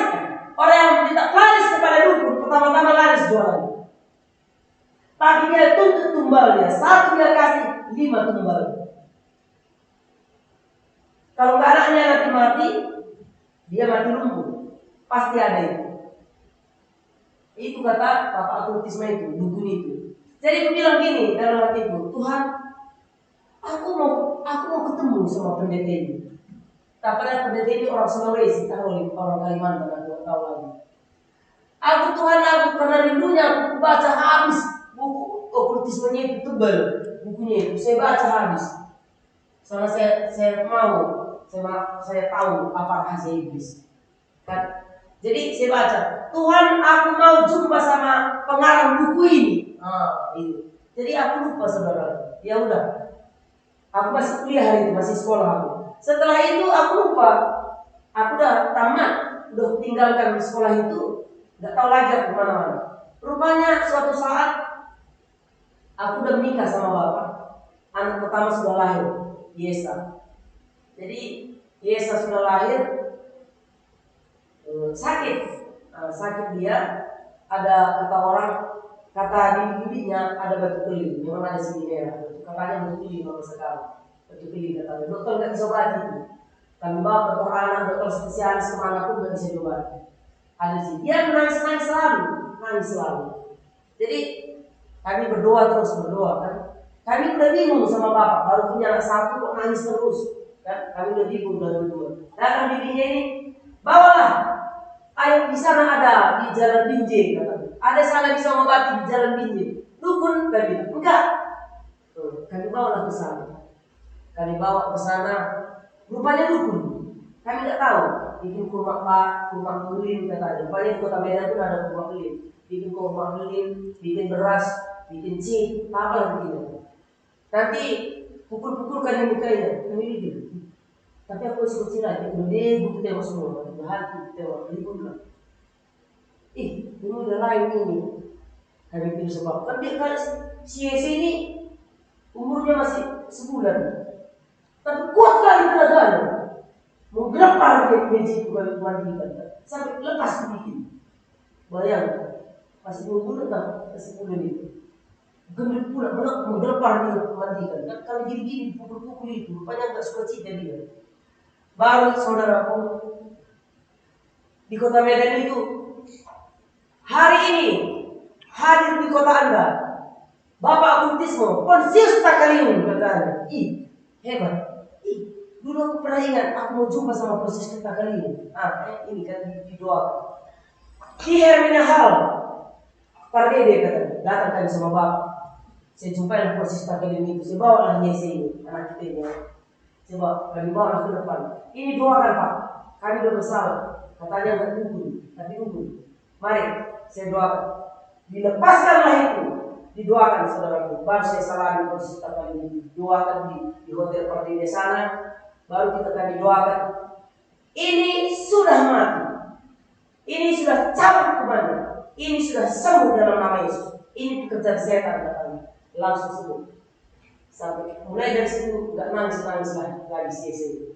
orang yang minta pelaris kepada dukun, pertama-tama laris jualannya. Tapi dia tuntut tumbalnya, 1 dia kasih 5 tumbal. Kalau anaknya nanti mati, dia mati lumpuh, pasti ada itu. Itu kata Bapak Okultisme itu, dukun itu. Jadi aku bilang gini dalam hatiku, Tuhan, aku mau ketemu sama pendeta ini. Tak pada pendeta ini orang Sulawesi, orang Kalimantan, aku tahu lagi. Tuhan, karena rindunya aku baca habis buku okultismenya itu tebal, bukunya itu saya baca habis. Soalnya saya tahu apa rahasia iblis. Kan? Jadi saya baca, Tuhan, aku mau jumpa sama pengarang buku ini. Itu. Jadi aku lupa saudara. Ya udah, aku masih kuliah hari itu, masih sekolah aku. Setelah itu aku lupa, aku udah tamat, udah tinggalkan sekolah itu, nggak tahu lagi aku kemana-mana. Rupanya suatu saat aku udah menikah sama bapak, anak pertama sudah lahir, Yesa. Jadi Yesa sudah lahir, sakit dia, ada kata bibi-bibinya ada batu keli, memang ada sini merah, katanya batu keli memang sekali. Itu pilih kata dokter nggak bisa obati itu. Kami bawa dokter anak, dokter spesialis kemana pun nggak bisa diobati. Ada sih, dia menangis selalu. Jadi kami berdoa terus kan. Kami udah bingung sama bapak, baru punya anak satu kok nangis terus. Kan? Kami udah bingung udah berdua. Datang bibinya ini, bawalah. Ayo di sana ada di Jalan Binjai katanya. Ada sana bisa mengobati di Jalan Binjai. Dukun kami bilang, enggak. Kami bawalah ke sana. Kami bawa ke sana, rupanya dukun. Kami nggak tahu. Bikin kurma pak, kurma kulit katanya. Rupanya di Kota Medan itu ada kurma kulit. Bikin kurma kulit, bikin beras, bikin cin, apa yang bikin. Nanti pukul-pukul kan yang mukanya, kami bikin. Tapi aku kecil lagi, udah buku tewak semua, bahan tewak, ribut lah. Ini udah lain ini. Kami pilih sebab kan dia kan si ini umurnya masih sebulan, tapi kuat kali tenaganya. Mau gelepar dia meja itu kami mandikan, sampai lepas bikin. Bayang, masih 2 bulan kan, masih 10 itu. Gendut pula, mau gelepar dia mandikan. Kan kalau gini-gini pukul-pukul itu, rupanya nggak suka cita dia. Baru saudaraku di Kota Medan itu hari ini hadir di kota Anda Bapak Autisme Pontius Takaliun katanya. Hebat. Dulu aku pernah ingat aku mau jumpa sama Pontius Takaliun. Ini kan di doa di Hermina Hall Pardede katanya. Datang kami sama Bapak. Saya jumpai Pontius Takaliun itu. Saya bawa lah Yese ini anak kita ini. Coba kami bawa ke depan. Ini doakan Pak. Kami udah bersalah. Katanya nggak tunggu, tapi tunggu. Mari saya doakan. Dilepaskanlah itu. Didoakan saudaraku. Baru saya salami posisi kali ini. Doakan di hotel Pardede sana. Baru kita akan doakan. Ini sudah mati. Ini sudah cabut kemana. Ini sudah sembuh dalam nama Yesus. Ini pekerjaan setan katanya. Langsung sembuh. Sampai mulai dari situ nggak nangis lagi sia-sia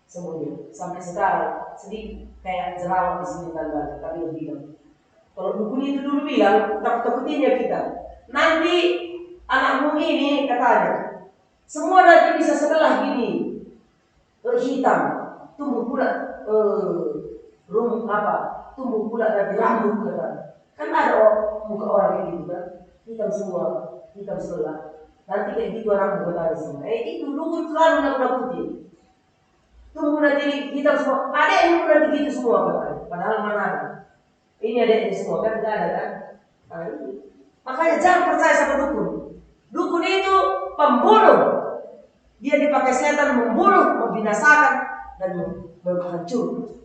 semuanya. Sampai sekarang sedikit kayak jerawat di sini tanda tapi udah bilang. Kalau dukun itu dulu bilang takutinnya kita. Nanti anakmu ini katanya semua nanti bisa setelah gini hitam, tumbuh pula tumbuh pula nanti rambut katanya. Kan ada muka orang kayak gitu kan, hitam semua, hitam sebelah. Nanti kayak gitu orang berkata semua. Itu dukun selalu nakut-nakutin. Tunggu nanti kita semua. Ada yang nanti gitu semua katanya. Padahal mana ada. Ini ada ini semua kan tidak ada kan. Makanya jangan percaya sama dukun. Dukun itu pembunuh. Dia dipakai setan membunuh, membinasakan dan menghancurkan.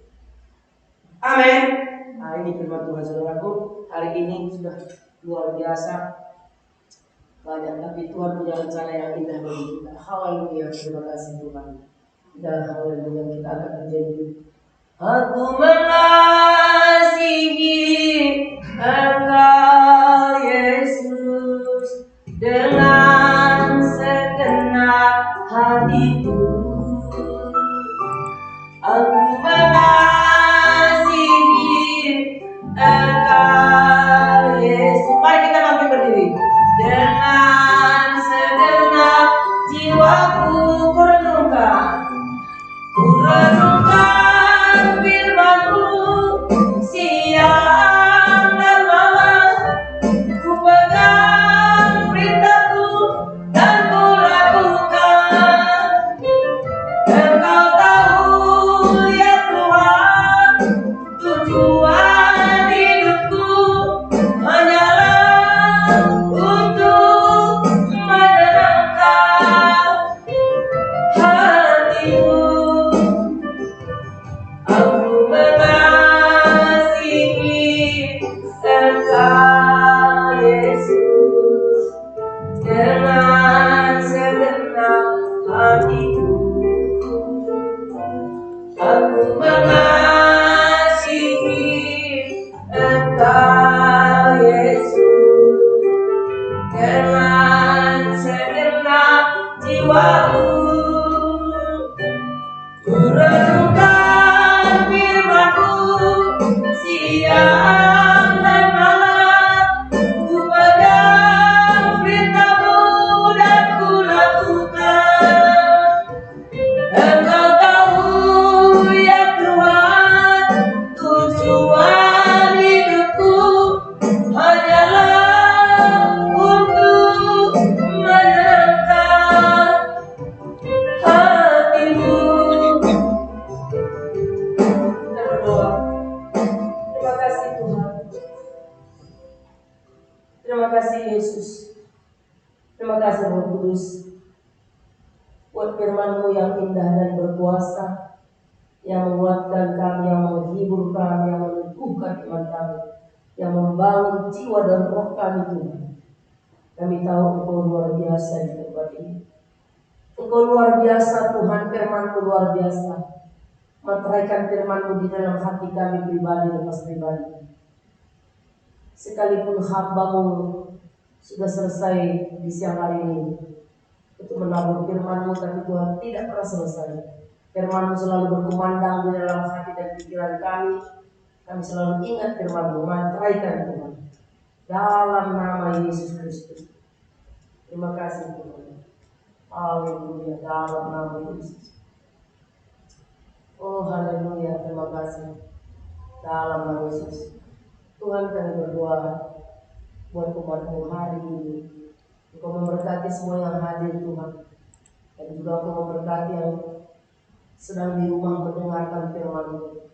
Amin. Ini firman Tuhan saudaraku. Hari ini sudah luar biasa. Banyak, tapi Tuhan punya rencana yang indah bagi kita. Haleluya, terima kasih Tuhan. Dan haleluya kita akan menjadi. Aku mengasihi Engkau Yesus dengan segenap hatiku. Aku mengasihi Engkau Yesus. Mari kita bangkit berdiri. Dengan segenap jiwaku ku renungkan firman-Mu Kudus, buat firman-Mu yang indah dan berkuasa, yang menguatkan kami, yang menghibur kami, yang meneguhkan iman kami, yang membangun jiwa dan roh kami Tuhan. Kami tahu Engkau luar biasa di tempat ini. Engkau luar biasa Tuhan, firman-Mu luar biasa. Meteraikan firman-Mu di dalam hati kami pribadi lepas pribadi. Sekalipun hamba-Mu sudah selesai di siang hari ini untuk menabur firman-Mu, tapi Tuhan tidak pernah selesai. Firman-Mu selalu berkumandang di dalam hati dan pikiran kami. Kami selalu ingat firman-Mu, meteraikan Tuhan. Dalam nama Yesus Kristus. Terima kasih Tuhan. Haleluya, dalam nama Yesus. Oh haleluya, terima kasih. Dalam nama Yesus. Tuhan, kami berdoa buat umat-Mu hari ini. Engkau memberkati semua yang hadir Tuhan. Dan juga Engkau memberkati yang sedang di rumah mendengarkan firman-Mu.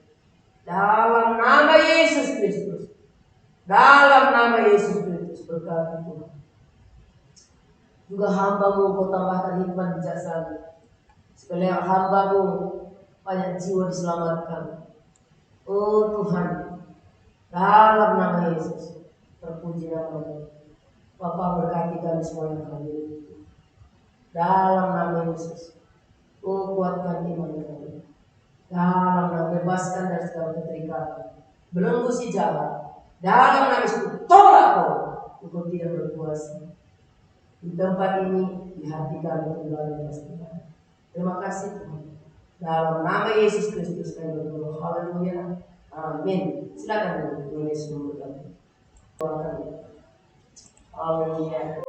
Dalam nama Yesus Kristus. Dalam nama Yesus Kristus, berkati Tuhan. Juga hamba-Mu Engkau tambahkan hikmat bijaksana, supaya hamba-Mu banyak jiwa diselamatkan. Oh Tuhan, dalam nama Yesus, terpuji nama-Mu. Bapa, berkati kami semua yang hadir. Dalam nama Yesus, oh kuatkan iman kami. Dalam nama, bebaskan dari segala keterikan, belenggu si jahat. Dalam nama Yesus, tolak kau. Engkau tidak berkuasa di tempat ini, di hati kami kembali pastikan. Terima kasih Tuhan. Dalam nama Yesus Kristus kami berdoa. Haleluya. Amin. Silakan tulis dulu kami. Haleluya.